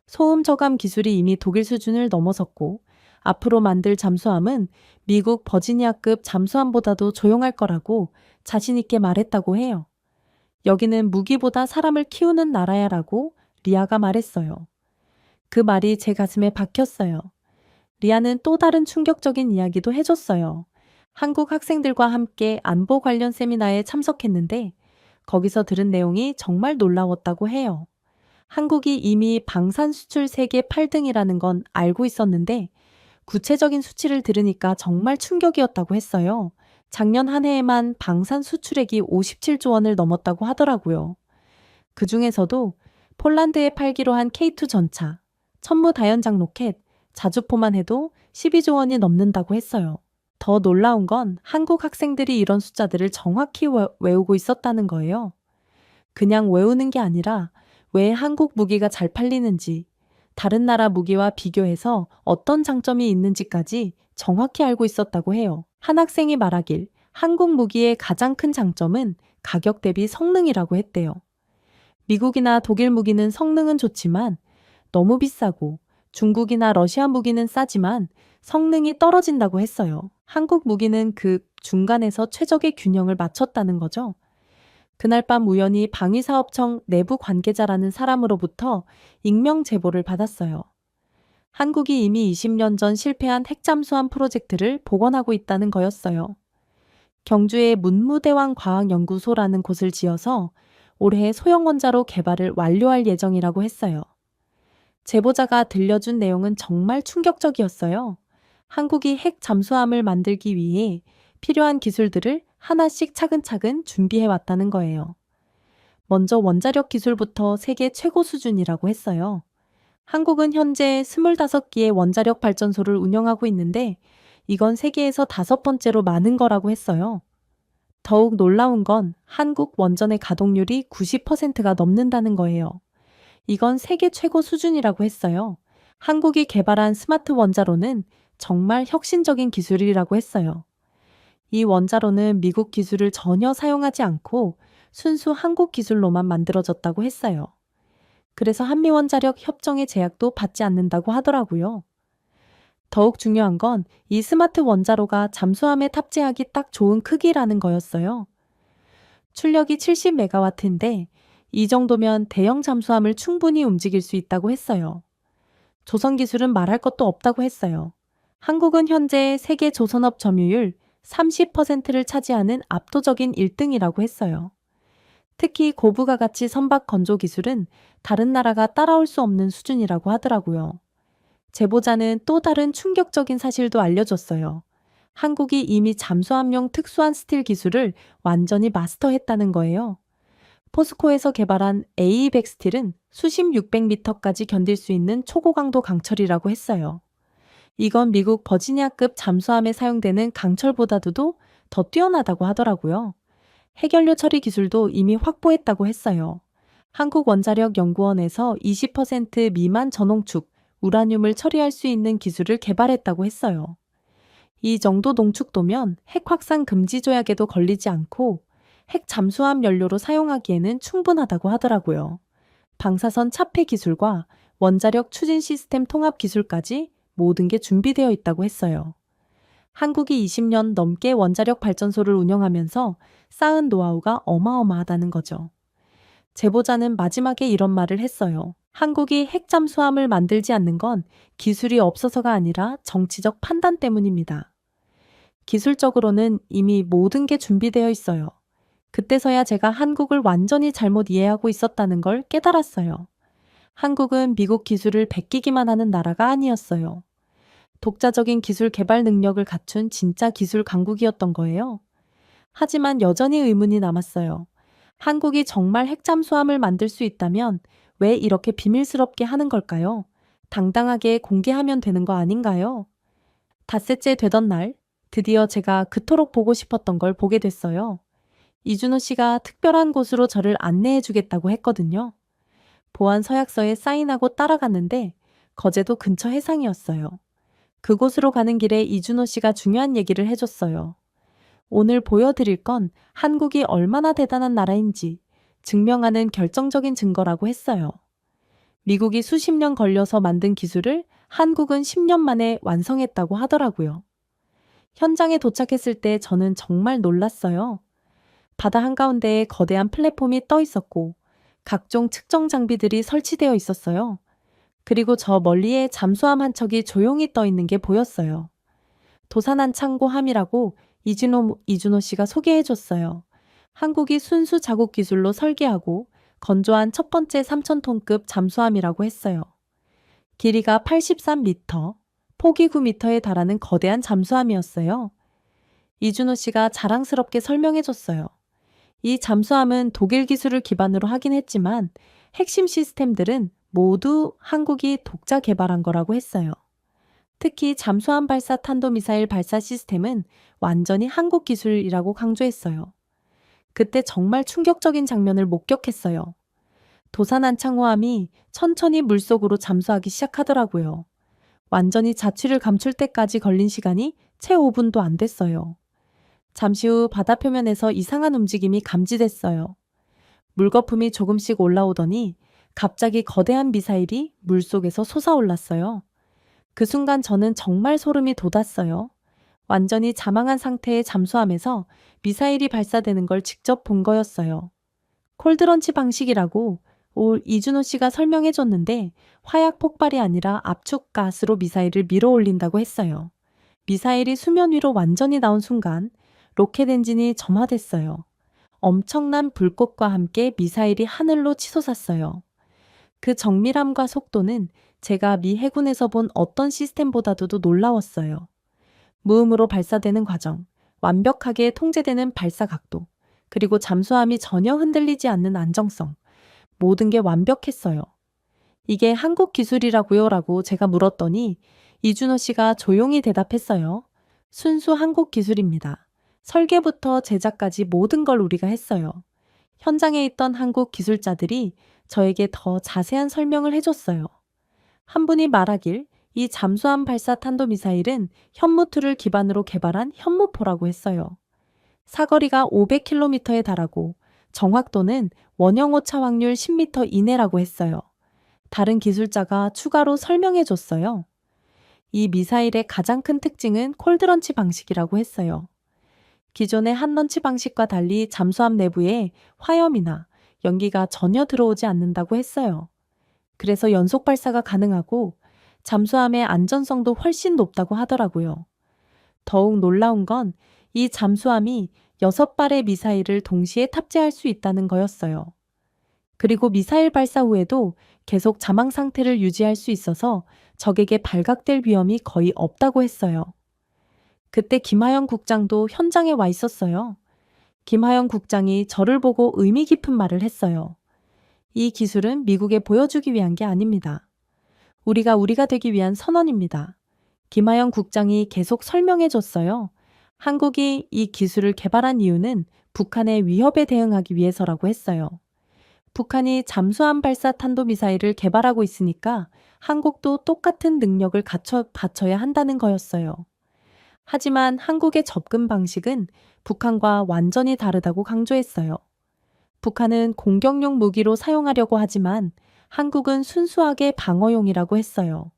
소음 저감 기술이 이미 독일 수준을 넘어섰고 앞으로 만들 잠수함은 미국 버지니아급 잠수함보다도 조용할 거라고 자신 있게 말했다고 해요. 여기는 무기보다 사람을 키우는 나라야라고 리아가 말했어요. 그 말이 제 가슴에 박혔어요. 리아는 또 다른 충격적인 이야기도 해줬어요. 한국 학생들과 함께 안보 관련 세미나에 참석했는데 거기서 들은 내용이 정말 놀라웠다고 해요. 한국이 이미 방산 수출 세계 8등이라는 건 알고 있었는데 구체적인 수치를 들으니까 정말 충격이었다고 했어요. 작년 한 해에만 방산 수출액이 57조 원을 넘었다고 하더라고요. 그 중에서도 폴란드에 팔기로 한 K2 전차, 천무 다연장 로켓, 자주포만 해도 12조 원이 넘는다고 했어요. 더 놀라운 건 한국 학생들이 이런 숫자들을 정확히 외우고 있었다는 거예요. 그냥 외우는 게 아니라 왜 한국 무기가 잘 팔리는지, 다른 나라 무기와 비교해서 어떤 장점이 있는지까지 정확히 알고 있었다고 해요. 한 학생이 말하길 한국 무기의 가장 큰 장점은 가격 대비 성능이라고 했대요. 미국이나 독일 무기는 성능은 좋지만 너무 비싸고 중국이나 러시아 무기는 싸지만 성능이 떨어진다고 했어요. 한국 무기는 그 중간에서 최적의 균형을 맞췄다는 거죠. 그날 밤 우연히 방위사업청 내부 관계자라는 사람으로부터 익명 제보를 받았어요. 한국이 이미 20년 전 실패한 핵잠수함 프로젝트를 복원하고 있다는 거였어요. 경주에 문무대왕 과학연구소라는 곳을 지어서 올해 소형원자로 개발을 완료할 예정이라고 했어요. 제보자가 들려준 내용은 정말 충격적이었어요. 한국이 핵 잠수함을 만들기 위해 필요한 기술들을 하나씩 차근차근 준비해 왔다는 거예요. 먼저 원자력 기술부터 세계 최고 수준이라고 했어요. 한국은 현재 25기의 원자력 발전소를 운영하고 있는데 이건 세계에서 5번째로 많은 거라고 했어요. 더욱 놀라운 건 한국 원전의 가동률이 90%가 넘는다는 거예요. 이건 세계 최고 수준이라고 했어요. 한국이 개발한 스마트 원자로는 정말 혁신적인 기술이라고 했어요. 이 원자로는 미국 기술을 전혀 사용하지 않고 순수 한국 기술로만 만들어졌다고 했어요. 그래서 한미원자력 협정의 제약도 받지 않는다고 하더라고요. 더욱 중요한 건 이 스마트 원자로가 잠수함에 탑재하기 딱 좋은 크기라는 거였어요. 출력이 70메가와트인데 이 정도면 대형 잠수함을 충분히 움직일 수 있다고 했어요. 조선 기술은 말할 것도 없다고 했어요. 한국은 현재 세계 조선업 점유율 30%를 차지하는 압도적인 1등이라고 했어요. 특히 고부가 가치 선박 건조 기술은 다른 나라가 따라올 수 없는 수준이라고 하더라고요. 제보자는 또 다른 충격적인 사실도 알려줬어요. 한국이 이미 잠수함용 특수한 스틸 기술을 완전히 마스터했다는 거예요. 포스코에서 개발한 A200 스틸은 수심 600m까지 견딜 수 있는 초고강도 강철이라고 했어요. 이건 미국 버지니아급 잠수함에 사용되는 강철보다도 더 뛰어나다고 하더라고요. 핵연료 처리 기술도 이미 확보했다고 했어요. 한국원자력연구원에서 20% 미만 전홍축, 우라늄을 처리할 수 있는 기술을 개발했다고 했어요. 이 정도 농축도면 핵 확산 금지 조약에도 걸리지 않고 핵 잠수함 연료로 사용하기에는 충분하다고 하더라고요. 방사선 차폐 기술과 원자력 추진 시스템 통합 기술까지 모든 게 준비되어 있다고 했어요. 한국이 20년 넘게 원자력 발전소를 운영하면서 쌓은 노하우가 어마어마하다는 거죠. 제보자는 마지막에 이런 말을 했어요. 한국이 핵잠수함을 만들지 않는 건 기술이 없어서가 아니라 정치적 판단 때문입니다. 기술적으로는 이미 모든 게 준비되어 있어요. 그때서야 제가 한국을 완전히 잘못 이해하고 있었다는 걸 깨달았어요. 한국은 미국 기술을 베끼기만 하는 나라가 아니었어요. 독자적인 기술 개발 능력을 갖춘 진짜 기술 강국이었던 거예요. 하지만 여전히 의문이 남았어요. 한국이 정말 핵잠수함을 만들 수 있다면 왜 이렇게 비밀스럽게 하는 걸까요? 당당하게 공개하면 되는 거 아닌가요? 닷새째 되던 날, 드디어 제가 그토록 보고 싶었던 걸 보게 됐어요. 이준호 씨가 특별한 곳으로 저를 안내해 주겠다고 했거든요. 보안 서약서에 사인하고 따라갔는데 거제도 근처 해상이었어요. 그곳으로 가는 길에 이준호 씨가 중요한 얘기를 해줬어요. 오늘 보여드릴 건 한국이 얼마나 대단한 나라인지 증명하는 결정적인 증거라고 했어요. 미국이 수십 년 걸려서 만든 기술을 한국은 10년 만에 완성했다고 하더라고요. 현장에 도착했을 때 저는 정말 놀랐어요. 바다 한가운데에 거대한 플랫폼이 떠 있었고 각종 측정 장비들이 설치되어 있었어요. 그리고 저 멀리에 잠수함 한 척이 조용히 떠 있는 게 보였어요. 도산한 창고함이라고 이준호 씨가 소개해 줬어요. 한국이 순수 자국 기술로 설계하고 건조한 첫 번째 3,000톤급 잠수함이라고 했어요. 길이가 83m, 폭이 9m에 달하는 거대한 잠수함이었어요. 이준호 씨가 자랑스럽게 설명해줬어요. 이 잠수함은 독일 기술을 기반으로 하긴 했지만 핵심 시스템들은 모두 한국이 독자 개발한 거라고 했어요. 특히 잠수함 발사 탄도미사일 발사 시스템은 완전히 한국 기술이라고 강조했어요. 그때 정말 충격적인 장면을 목격했어요. 도산 안창호함이 천천히 물속으로 잠수하기 시작하더라고요. 완전히 자취를 감출 때까지 걸린 시간이 채 5분도 안 됐어요. 잠시 후 바다 표면에서 이상한 움직임이 감지됐어요. 물거품이 조금씩 올라오더니 갑자기 거대한 미사일이 물속에서 솟아올랐어요. 그 순간 저는 정말 소름이 돋았어요. 완전히 자망한 상태의 잠수함에서 미사일이 발사되는 걸 직접 본 거였어요. 콜드런치 방식이라고 이준호 씨가 설명해 줬는데 화약 폭발이 아니라 압축 가스로 미사일을 밀어 올린다고 했어요. 미사일이 수면 위로 완전히 나온 순간 로켓 엔진이 점화됐어요. 엄청난 불꽃과 함께 미사일이 하늘로 치솟았어요. 그 정밀함과 속도는 제가 미 해군에서 본 어떤 시스템보다도 놀라웠어요. 무음으로 발사되는 과정, 완벽하게 통제되는 발사 각도, 그리고 잠수함이 전혀 흔들리지 않는 안정성, 모든 게 완벽했어요. 이게 한국 기술이라고요? 라고 제가 물었더니 이준호 씨가 조용히 대답했어요. 순수 한국 기술입니다. 설계부터 제작까지 모든 걸 우리가 했어요. 현장에 있던 한국 기술자들이 저에게 더 자세한 설명을 해줬어요. 한 분이 말하길 이 잠수함 발사 탄도미사일은 현무투를 기반으로 개발한 현무포라고 했어요. 사거리가 500km에 달하고 정확도는 원형오차 확률 10m 이내라고 했어요. 다른 기술자가 추가로 설명해 줬어요. 이 미사일의 가장 큰 특징은 콜드런치 방식이라고 했어요. 기존의 한런치 방식과 달리 잠수함 내부에 화염이나 연기가 전혀 들어오지 않는다고 했어요. 그래서 연속 발사가 가능하고 잠수함의 안전성도 훨씬 높다고 하더라고요. 더욱 놀라운 건 이 잠수함이 6발의 미사일을 동시에 탑재할 수 있다는 거였어요. 그리고 미사일 발사 후에도 계속 잠항 상태를 유지할 수 있어서 적에게 발각될 위험이 거의 없다고 했어요. 그때 김하영 국장도 현장에 와 있었어요. 김하영 국장이 저를 보고 의미 깊은 말을 했어요. 이 기술은 미국에 보여주기 위한 게 아닙니다. 우리가 되기 위한 선언입니다. 김하영 국장이 계속 설명해 줬어요. 한국이 이 기술을 개발한 이유는 북한의 위협에 대응하기 위해서라고 했어요. 북한이 잠수함 발사 탄도미사일을 개발하고 있으니까 한국도 똑같은 능력을 갖춰야 한다는 거였어요. 하지만 한국의 접근 방식은 북한과 완전히 다르다고 강조했어요. 북한은 공격용 무기로 사용하려고 하지만 한국은 순수하게 방어용이라고 했어요.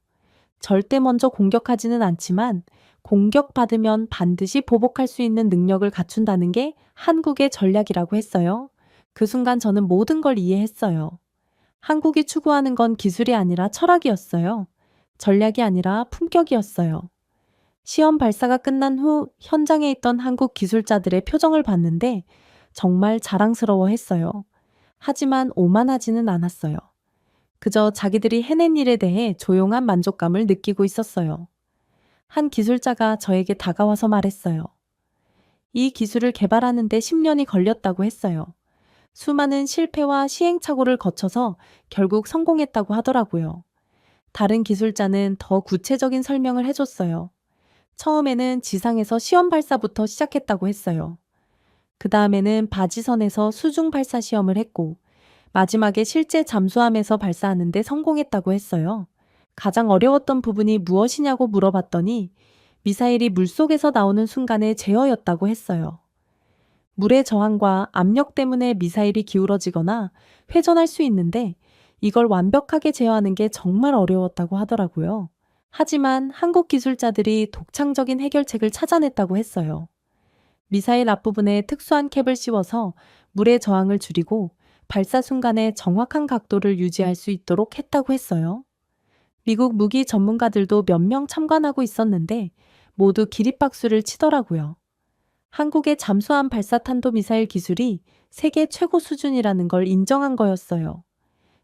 절대 먼저 공격하지는 않지만 공격받으면 반드시 보복할 수 있는 능력을 갖춘다는 게 한국의 전략이라고 했어요. 그 순간 저는 모든 걸 이해했어요. 한국이 추구하는 건 기술이 아니라 철학이었어요. 전략이 아니라 품격이었어요. 시험 발사가 끝난 후 현장에 있던 한국 기술자들의 표정을 봤는데 정말 자랑스러워 했어요. 하지만 오만하지는 않았어요. 그저 자기들이 해낸 일에 대해 조용한 만족감을 느끼고 있었어요. 한 기술자가 저에게 다가와서 말했어요. 이 기술을 개발하는 데 10년이 걸렸다고 했어요. 수많은 실패와 시행착오를 거쳐서 결국 성공했다고 하더라고요. 다른 기술자는 더 구체적인 설명을 해줬어요. 처음에는 지상에서 시험 발사부터 시작했다고 했어요. 그 다음에는 바지선에서 수중 발사 시험을 했고 마지막에 실제 잠수함에서 발사하는데 성공했다고 했어요. 가장 어려웠던 부분이 무엇이냐고 물어봤더니 미사일이 물속에서 나오는 순간의 제어였다고 했어요. 물의 저항과 압력 때문에 미사일이 기울어지거나 회전할 수 있는데 이걸 완벽하게 제어하는 게 정말 어려웠다고 하더라고요. 하지만 한국 기술자들이 독창적인 해결책을 찾아냈다고 했어요. 미사일 앞부분에 특수한 캡을 씌워서 물의 저항을 줄이고 발사 순간에 정확한 각도를 유지할 수 있도록 했다고 했어요. 미국 무기 전문가들도 몇 명 참관하고 있었는데 모두 기립박수를 치더라고요. 한국의 잠수함 발사 탄도미사일 기술이 세계 최고 수준이라는 걸 인정한 거였어요.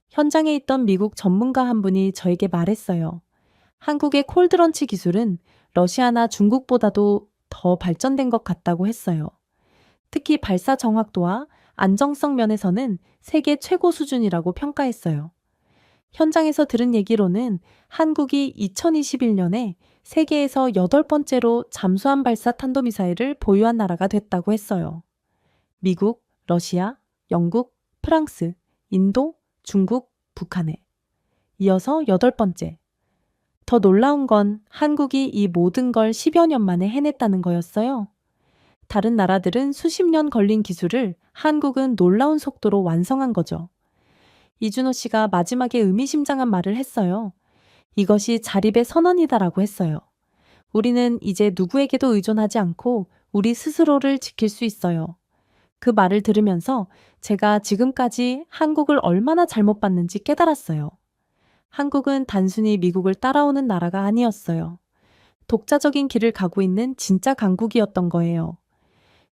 현장에 있던 미국 전문가 한 분이 저에게 말했어요. 한국의 콜드런치 기술은 러시아나 중국보다도 더 발전된 것 같다고 했어요. 특히 발사 정확도와 안정성 면에서는 세계 최고 수준이라고 평가했어요. 현장에서 들은 얘기로는 한국이 2021년에 세계에서 8번째로 잠수함 발사 탄도미사일을 보유한 나라가 됐다고 했어요. 미국, 러시아, 영국, 프랑스, 인도, 중국, 북한에 이어서 8번째. 더 놀라운 건 한국이 이 모든 걸 10여 년 만에 해냈다는 거였어요. 다른 나라들은 수십 년 걸린 기술을 한국은 놀라운 속도로 완성한 거죠. 이준호 씨가 마지막에 의미심장한 말을 했어요. 이것이 자립의 선언이다라고 했어요. 우리는 이제 누구에게도 의존하지 않고 우리 스스로를 지킬 수 있어요. 그 말을 들으면서 제가 지금까지 한국을 얼마나 잘못 봤는지 깨달았어요. 한국은 단순히 미국을 따라오는 나라가 아니었어요. 독자적인 길을 가고 있는 진짜 강국이었던 거예요.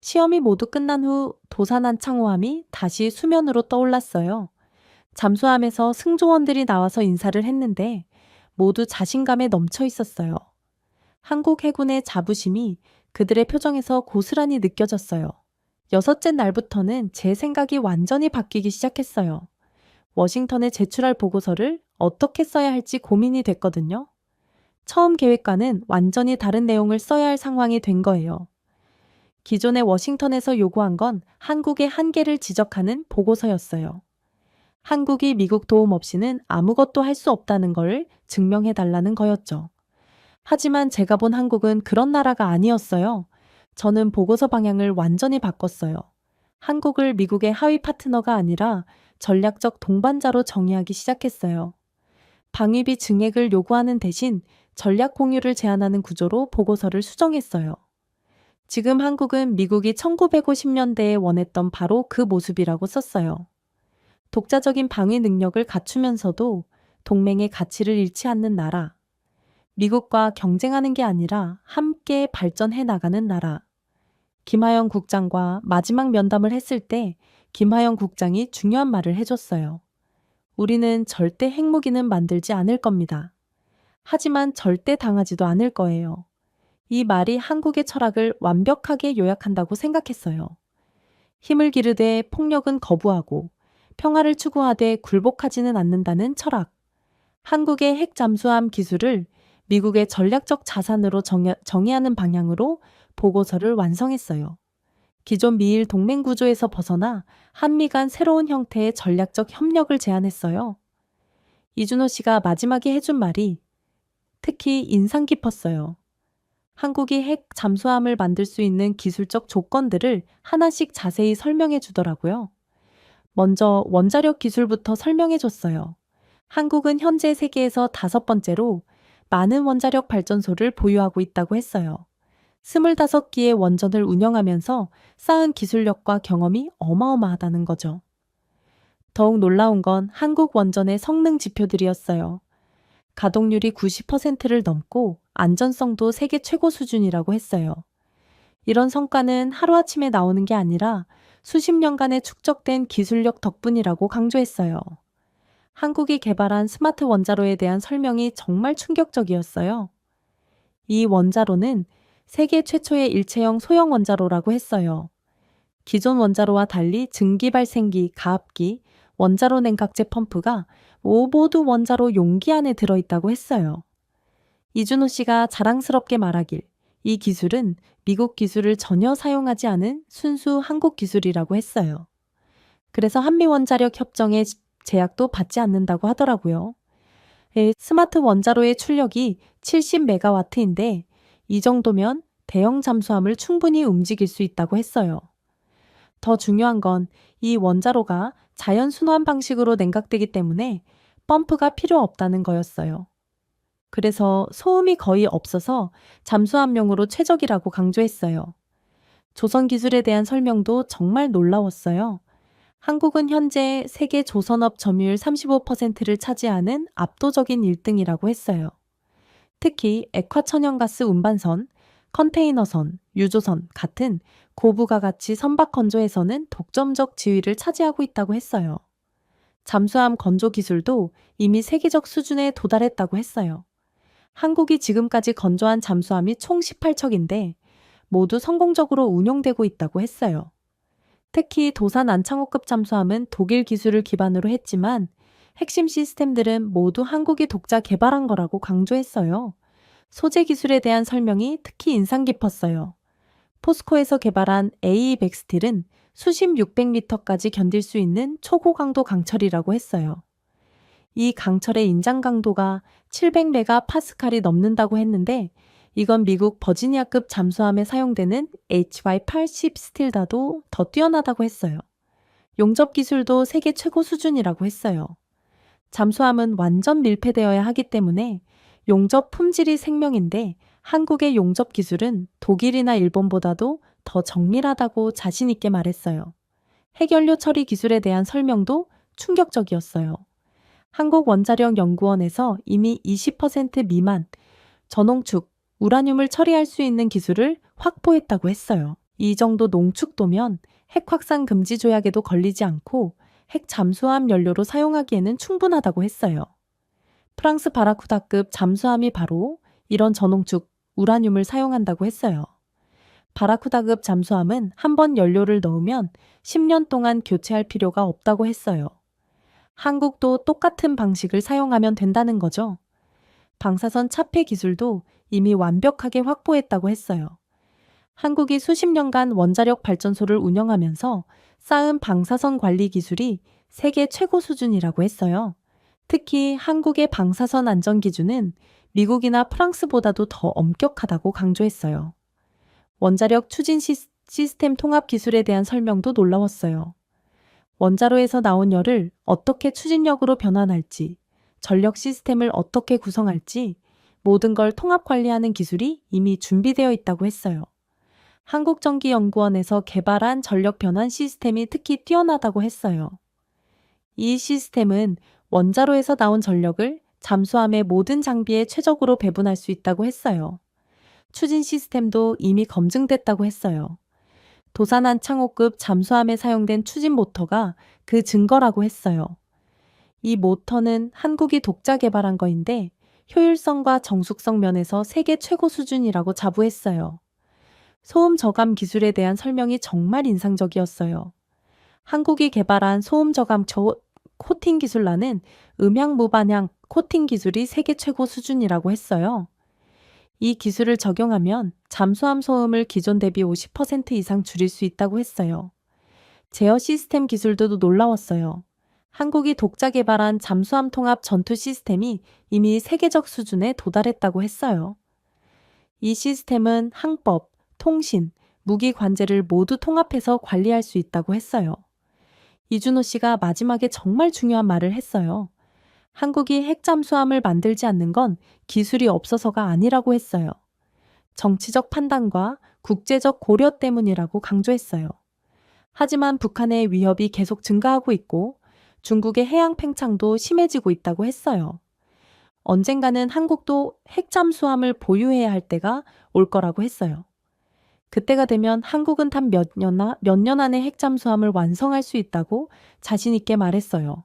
시험이 모두 끝난 후 도산한 창호함이 다시 수면으로 떠올랐어요. 잠수함에서 승조원들이 나와서 인사를 했는데 모두 자신감에 넘쳐 있었어요. 한국 해군의 자부심이 그들의 표정에서 고스란히 느껴졌어요. 6째 날부터는 제 생각이 완전히 바뀌기 시작했어요. 워싱턴에 제출할 보고서를 어떻게 써야 할지 고민이 됐거든요. 처음 계획과는 완전히 다른 내용을 써야 할 상황이 된 거예요. 기존에 워싱턴에서 요구한 건 한국의 한계를 지적하는 보고서였어요. 한국이 미국 도움 없이는 아무것도 할 수 없다는 걸 증명해달라는 거였죠. 하지만 제가 본 한국은 그런 나라가 아니었어요. 저는 보고서 방향을 완전히 바꿨어요. 한국을 미국의 하위 파트너가 아니라 전략적 동반자로 정의하기 시작했어요. 방위비 증액을 요구하는 대신 전략 공유를 제안하는 구조로 보고서를 수정했어요. 지금 한국은 미국이 1950년대에 원했던 바로 그 모습이라고 썼어요. 독자적인 방위 능력을 갖추면서도 동맹의 가치를 잃지 않는 나라. 미국과 경쟁하는 게 아니라 함께 발전해 나가는 나라. 김하영 국장과 마지막 면담을 했을 때 김하영 국장이 중요한 말을 해줬어요. 우리는 절대 핵무기는 만들지 않을 겁니다. 하지만 절대 당하지도 않을 거예요. 이 말이 한국의 철학을 완벽하게 요약한다고 생각했어요. 힘을 기르되 폭력은 거부하고 평화를 추구하되 굴복하지는 않는다는 철학. 한국의 핵 잠수함 기술을 미국의 전략적 자산으로 정의하는 방향으로 보고서를 완성했어요. 기존 미일 동맹 구조에서 벗어나 한미 간 새로운 형태의 전략적 협력을 제안했어요. 이준호 씨가 마지막에 해준 말이 특히 인상 깊었어요. 한국이 핵 잠수함을 만들 수 있는 기술적 조건들을 하나씩 자세히 설명해 주더라고요. 먼저 원자력 기술부터 설명해 줬어요. 한국은 현재 세계에서 5번째로 많은 원자력 발전소를 보유하고 있다고 했어요. 25기의 원전을 운영하면서 쌓은 기술력과 경험이 어마어마하다는 거죠. 더욱 놀라운 건 한국 원전의 성능 지표들이었어요. 가동률이 90%를 넘고 안전성도 세계 최고 수준이라고 했어요. 이런 성과는 하루아침에 나오는 게 아니라 수십 년간의 축적된 기술력 덕분이라고 강조했어요. 한국이 개발한 스마트 원자로에 대한 설명이 정말 충격적이었어요. 이 원자로는 세계 최초의 일체형 소형 원자로라고 했어요. 기존 원자로와 달리 증기 발생기, 가압기, 원자로 냉각제 펌프가 모두 원자로 용기 안에 들어있다고 했어요. 이준호 씨가 자랑스럽게 말하길 이 기술은 미국 기술을 전혀 사용하지 않은 순수 한국 기술이라고 했어요. 그래서 한미원자력 협정의 제약도 받지 않는다고 하더라고요. 스마트 원자로의 출력이 70메가와트인데 이 정도면 대형 잠수함을 충분히 움직일 수 있다고 했어요. 더 중요한 건 이 원자로가 자연 순환 방식으로 냉각되기 때문에 펌프가 필요 없다는 거였어요. 그래서 소음이 거의 없어서 잠수함용으로 최적이라고 강조했어요. 조선 기술에 대한 설명도 정말 놀라웠어요. 한국은 현재 세계 조선업 점유율 35%를 차지하는 압도적인 1등이라고 했어요. 특히 액화천연가스 운반선, 컨테이너선, 유조선 같은 고부가 가치 선박 건조에서는 독점적 지위를 차지하고 있다고 했어요. 잠수함 건조 기술도 이미 세계적 수준에 도달했다고 했어요. 한국이 지금까지 건조한 잠수함이 총 18척인데 모두 성공적으로 운용되고 있다고 했어요. 특히 도산 안창호급 잠수함은 독일 기술을 기반으로 했지만 핵심 시스템들은 모두 한국이 독자 개발한 거라고 강조했어요. 소재 기술에 대한 설명이 특히 인상 깊었어요. 포스코에서 개발한 A 백스틸은 수심 600m까지 견딜 수 있는 초고강도 강철이라고 했어요. 이 강철의 인장 강도가 700메가파스칼이 넘는다고 했는데 이건 미국 버지니아급 잠수함에 사용되는 HY-80 스틸다도 더 뛰어나다고 했어요. 용접 기술도 세계 최고 수준이라고 했어요. 잠수함은 완전 밀폐되어야 하기 때문에 용접 품질이 생명인데 한국의 용접 기술은 독일이나 일본보다도 더 정밀하다고 자신 있게 말했어요. 핵연료 처리 기술에 대한 설명도 충격적이었어요. 한국원자력연구원에서 이미 20% 미만 저농축, 우라늄을 처리할 수 있는 기술을 확보했다고 했어요. 이 정도 농축도면 핵 확산 금지 조약에도 걸리지 않고 핵 잠수함 연료로 사용하기에는 충분하다고 했어요. 프랑스 바라쿠다급 잠수함이 바로 이런 저농축, 우라늄을 사용한다고 했어요. 바라쿠다급 잠수함은 한 번 연료를 넣으면 10년 동안 교체할 필요가 없다고 했어요. 한국도 똑같은 방식을 사용하면 된다는 거죠. 방사선 차폐 기술도 이미 완벽하게 확보했다고 했어요. 한국이 수십 년간 원자력 발전소를 운영하면서 쌓은 방사선 관리 기술이 세계 최고 수준이라고 했어요. 특히 한국의 방사선 안전 기준은 미국이나 프랑스보다도 더 엄격하다고 강조했어요. 원자력 추진 시스템 통합 기술에 대한 설명도 놀라웠어요. 원자로에서 나온 열을 어떻게 추진력으로 변환할지, 전력 시스템을 어떻게 구성할지 모든 걸 통합 관리하는 기술이 이미 준비되어 있다고 했어요. 한국전기연구원에서 개발한 전력 변환 시스템이 특히 뛰어나다고 했어요. 이 시스템은 원자로에서 나온 전력을 잠수함의 모든 장비에 최적으로 배분할 수 있다고 했어요. 추진 시스템도 이미 검증됐다고 했어요. 도산 안창호급 잠수함에 사용된 추진 모터가 그 증거라고 했어요. 이 모터는 한국이 독자 개발한 거인데 효율성과 정숙성 면에서 세계 최고 수준이라고 자부했어요. 소음 저감 기술에 대한 설명이 정말 인상적이었어요. 한국이 개발한 소음 저감 코팅 기술라는 음향 무반향 코팅 기술이 세계 최고 수준이라고 했어요. 이 기술을 적용하면 잠수함 소음을 기존 대비 50% 이상 줄일 수 있다고 했어요. 제어 시스템 기술도 놀라웠어요. 한국이 독자 개발한 잠수함 통합 전투 시스템이 이미 세계적 수준에 도달했다고 했어요. 이 시스템은 항법, 통신, 무기 관제를 모두 통합해서 관리할 수 있다고 했어요. 이준호 씨가 마지막에 정말 중요한 말을 했어요. 한국이 핵잠수함을 만들지 않는 건 기술이 없어서가 아니라고 했어요. 정치적 판단과 국제적 고려 때문이라고 강조했어요. 하지만 북한의 위협이 계속 증가하고 있고 중국의 해양 팽창도 심해지고 있다고 했어요. 언젠가는 한국도 핵잠수함을 보유해야 할 때가 올 거라고 했어요. 그때가 되면 한국은 단 몇 년 안에 핵잠수함을 완성할 수 있다고 자신 있게 말했어요.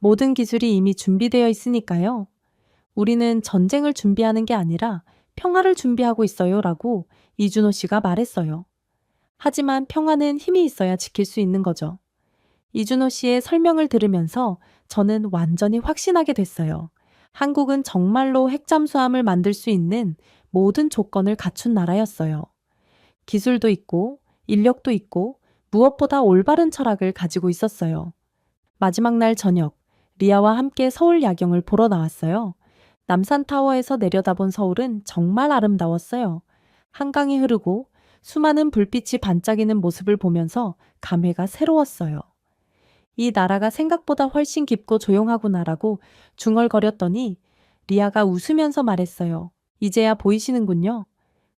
모든 기술이 이미 준비되어 있으니까요. 우리는 전쟁을 준비하는 게 아니라 평화를 준비하고 있어요 라고 이준호 씨가 말했어요. 하지만 평화는 힘이 있어야 지킬 수 있는 거죠. 이준호 씨의 설명을 들으면서 저는 완전히 확신하게 됐어요. 한국은 정말로 핵잠수함을 만들 수 있는 모든 조건을 갖춘 나라였어요. 기술도 있고 인력도 있고 무엇보다 올바른 철학을 가지고 있었어요. 마지막 날 저녁, 리아와 함께 서울 야경을 보러 나왔어요. 남산타워에서 내려다본 서울은 정말 아름다웠어요. 한강이 흐르고 수많은 불빛이 반짝이는 모습을 보면서 감회가 새로웠어요. 이 나라가 생각보다 훨씬 깊고 조용하구나라고 중얼거렸더니 리아가 웃으면서 말했어요. 이제야 보이시는군요.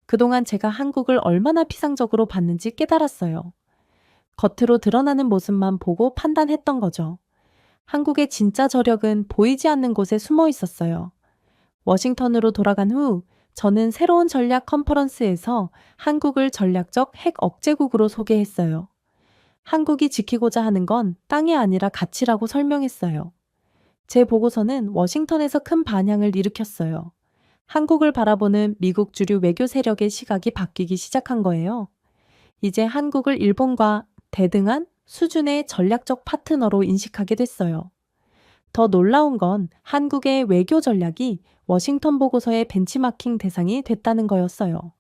그동안 제가 한국을 얼마나 피상적으로 봤는지 깨달았어요. 겉으로 드러나는 모습만 보고 판단했던 거죠. 한국의 진짜 저력은 보이지 않는 곳에 숨어 있었어요. 워싱턴으로 돌아간 후 저는 새로운 전략 컨퍼런스에서 한국을 전략적 핵 억제국으로 소개했어요. 한국이 지키고자 하는 건 땅이 아니라 가치라고 설명했어요. 제 보고서는 워싱턴에서 큰 반향을 일으켰어요. 한국을 바라보는 미국 주류 외교 세력의 시각이 바뀌기 시작한 거예요. 이제 한국을 일본과 대등한 수준의 전략적 파트너로 인식하게 됐어요. 더 놀라운 건 한국의 외교 전략이 워싱턴 보고서의 벤치마킹 대상이 됐다는 거였어요.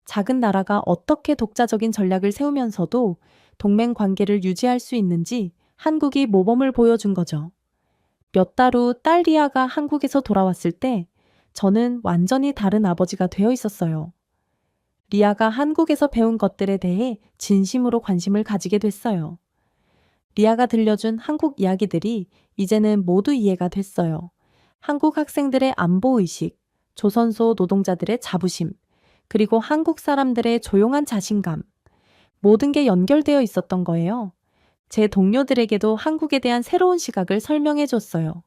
작은 나라가 어떻게 독자적인 전략을 세우면서도 동맹 관계를 유지할 수 있는지 한국이 모범을 보여준 거죠. 몇 달 후 딸 리아가 한국에서 돌아왔을 때 저는 완전히 다른 아버지가 되어 있었어요. 리아가 한국에서 배운 것들에 대해 진심으로 관심을 가지게 됐어요. 리아가 들려준 한국 이야기들이 이제는 모두 이해가 됐어요. 한국 학생들의 안보의식, 조선소 노동자들의 자부심, 그리고 한국 사람들의 조용한 자신감, 모든 게 연결되어 있었던 거예요. 제 동료들에게도 한국에 대한 새로운 시각을 설명해 줬어요.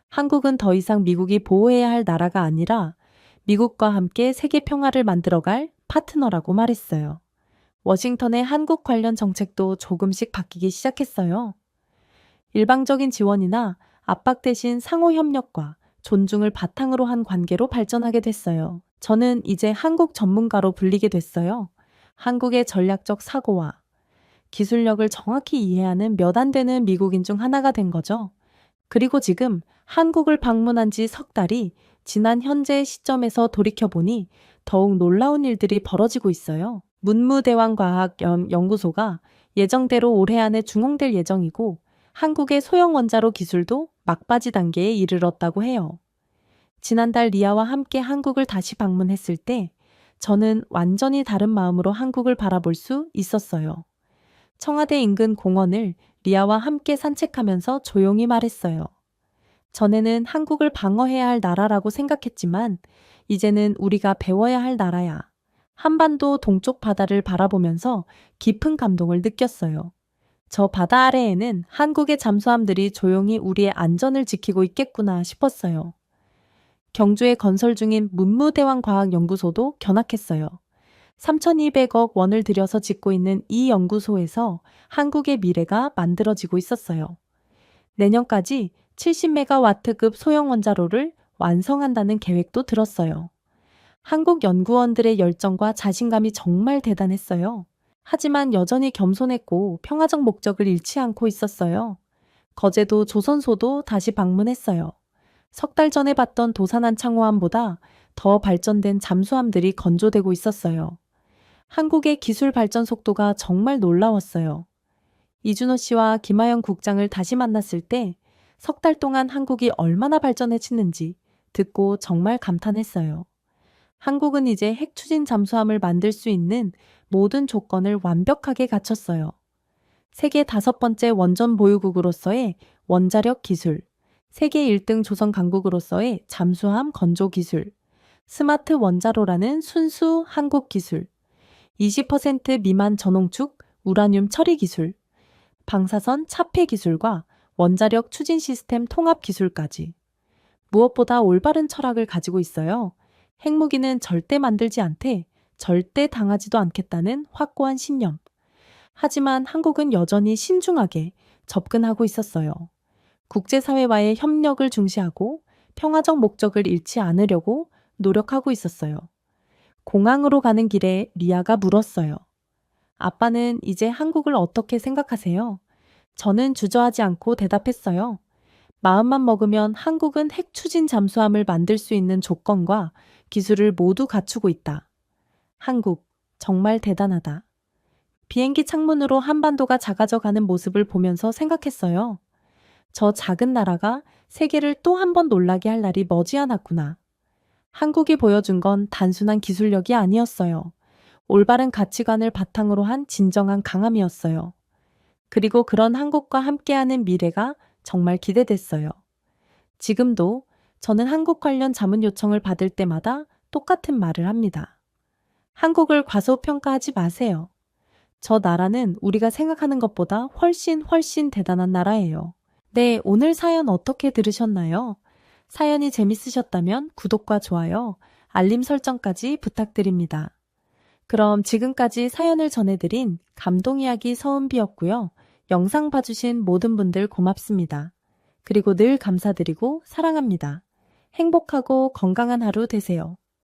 한국은 더 이상 미국이 보호해야 할 나라가 아니라 미국과 함께 세계 평화를 만들어갈 파트너라고 말했어요. 워싱턴의 한국 관련 정책도 조금씩 바뀌기 시작했어요. 일방적인 지원이나 압박 대신 상호 협력과 존중을 바탕으로 한 관계로 발전하게 됐어요. 저는 이제 한국 전문가로 불리게 됐어요. 한국의 전략적 사고와 기술력을 정확히 이해하는 몇 안 되는 미국인 중 하나가 된 거죠. 그리고 지금 한국을 방문한 지 석 달이 지난 현재 시점에서 돌이켜보니 더욱 놀라운 일들이 벌어지고 있어요. 문무대왕과학연구소가 예정대로 올해 안에 중공될 예정이고 한국의 소형 원자로 기술도 막바지 단계에 이르렀다고 해요. 지난달 리아와 함께 한국을 다시 방문했을 때 저는 완전히 다른 마음으로 한국을 바라볼 수 있었어요. 청와대 인근 공원을 리아와 함께 산책하면서 조용히 말했어요. 전에는 한국을 방어해야 할 나라라고 생각했지만 이제는 우리가 배워야 할 나라야. 한반도 동쪽 바다를 바라보면서 깊은 감동을 느꼈어요. 저 바다 아래에는 한국의 잠수함들이 조용히 우리의 안전을 지키고 있겠구나 싶었어요. 경주에 건설 중인 문무대왕과학연구소도 견학했어요. 3,200억 원을 들여서 짓고 있는 이 연구소에서 한국의 미래가 만들어지고 있었어요. 내년까지 70메가와트급 소형 원자로를 완성한다는 계획도 들었어요. 한국 연구원들의 열정과 자신감이 정말 대단했어요. 하지만 여전히 겸손했고 평화적 목적을 잃지 않고 있었어요. 거제도 조선소도 다시 방문했어요. 석 달 전에 봤던 도산한 창호함보다 더 발전된 잠수함들이 건조되고 있었어요. 한국의 기술 발전 속도가 정말 놀라웠어요. 이준호 씨와 김하영 국장을 다시 만났을 때 석 달 동안 한국이 얼마나 발전했는지 듣고 정말 감탄했어요. 한국은 이제 핵 추진 잠수함을 만들 수 있는 모든 조건을 완벽하게 갖췄어요. 세계 5번째 원전 보유국으로서의 원자력 기술, 세계 1등 조선 강국으로서의 잠수함 건조 기술, 스마트 원자로라는 순수 한국 기술, 20% 미만 전홍축 우라늄 처리 기술, 방사선 차폐 기술과 원자력 추진 시스템 통합 기술까지. 무엇보다 올바른 철학을 가지고 있어요. 핵무기는 절대 만들지 않되 절대 당하지도 않겠다는 확고한 신념. 하지만 한국은 여전히 신중하게 접근하고 있었어요. 국제사회와의 협력을 중시하고 평화적 목적을 잃지 않으려고 노력하고 있었어요. 공항으로 가는 길에 리아가 물었어요. 아빠는 이제 한국을 어떻게 생각하세요? 저는 주저하지 않고 대답했어요. 마음만 먹으면 한국은 핵 추진 잠수함을 만들 수 있는 조건과 기술을 모두 갖추고 있다. 한국, 정말 대단하다. 비행기 창문으로 한반도가 작아져 가는 모습을 보면서 생각했어요. 저 작은 나라가 세계를 또 한 번 놀라게 할 날이 머지않았구나. 한국이 보여준 건 단순한 기술력이 아니었어요. 올바른 가치관을 바탕으로 한 진정한 강함이었어요. 그리고 그런 한국과 함께하는 미래가 정말 기대됐어요. 지금도 저는 한국 관련 자문 요청을 받을 때마다 똑같은 말을 합니다. 한국을 과소평가하지 마세요. 저 나라는 우리가 생각하는 것보다 훨씬 대단한 나라예요. 네, 오늘 사연 어떻게 들으셨나요? 사연이 재밌으셨다면 구독과 좋아요, 알림 설정까지 부탁드립니다. 그럼 지금까지 사연을 전해드린 감동이야기 서은비였고요. 영상 봐주신 모든 분들 고맙습니다. 그리고 늘 감사드리고 사랑합니다. 행복하고 건강한 하루 되세요.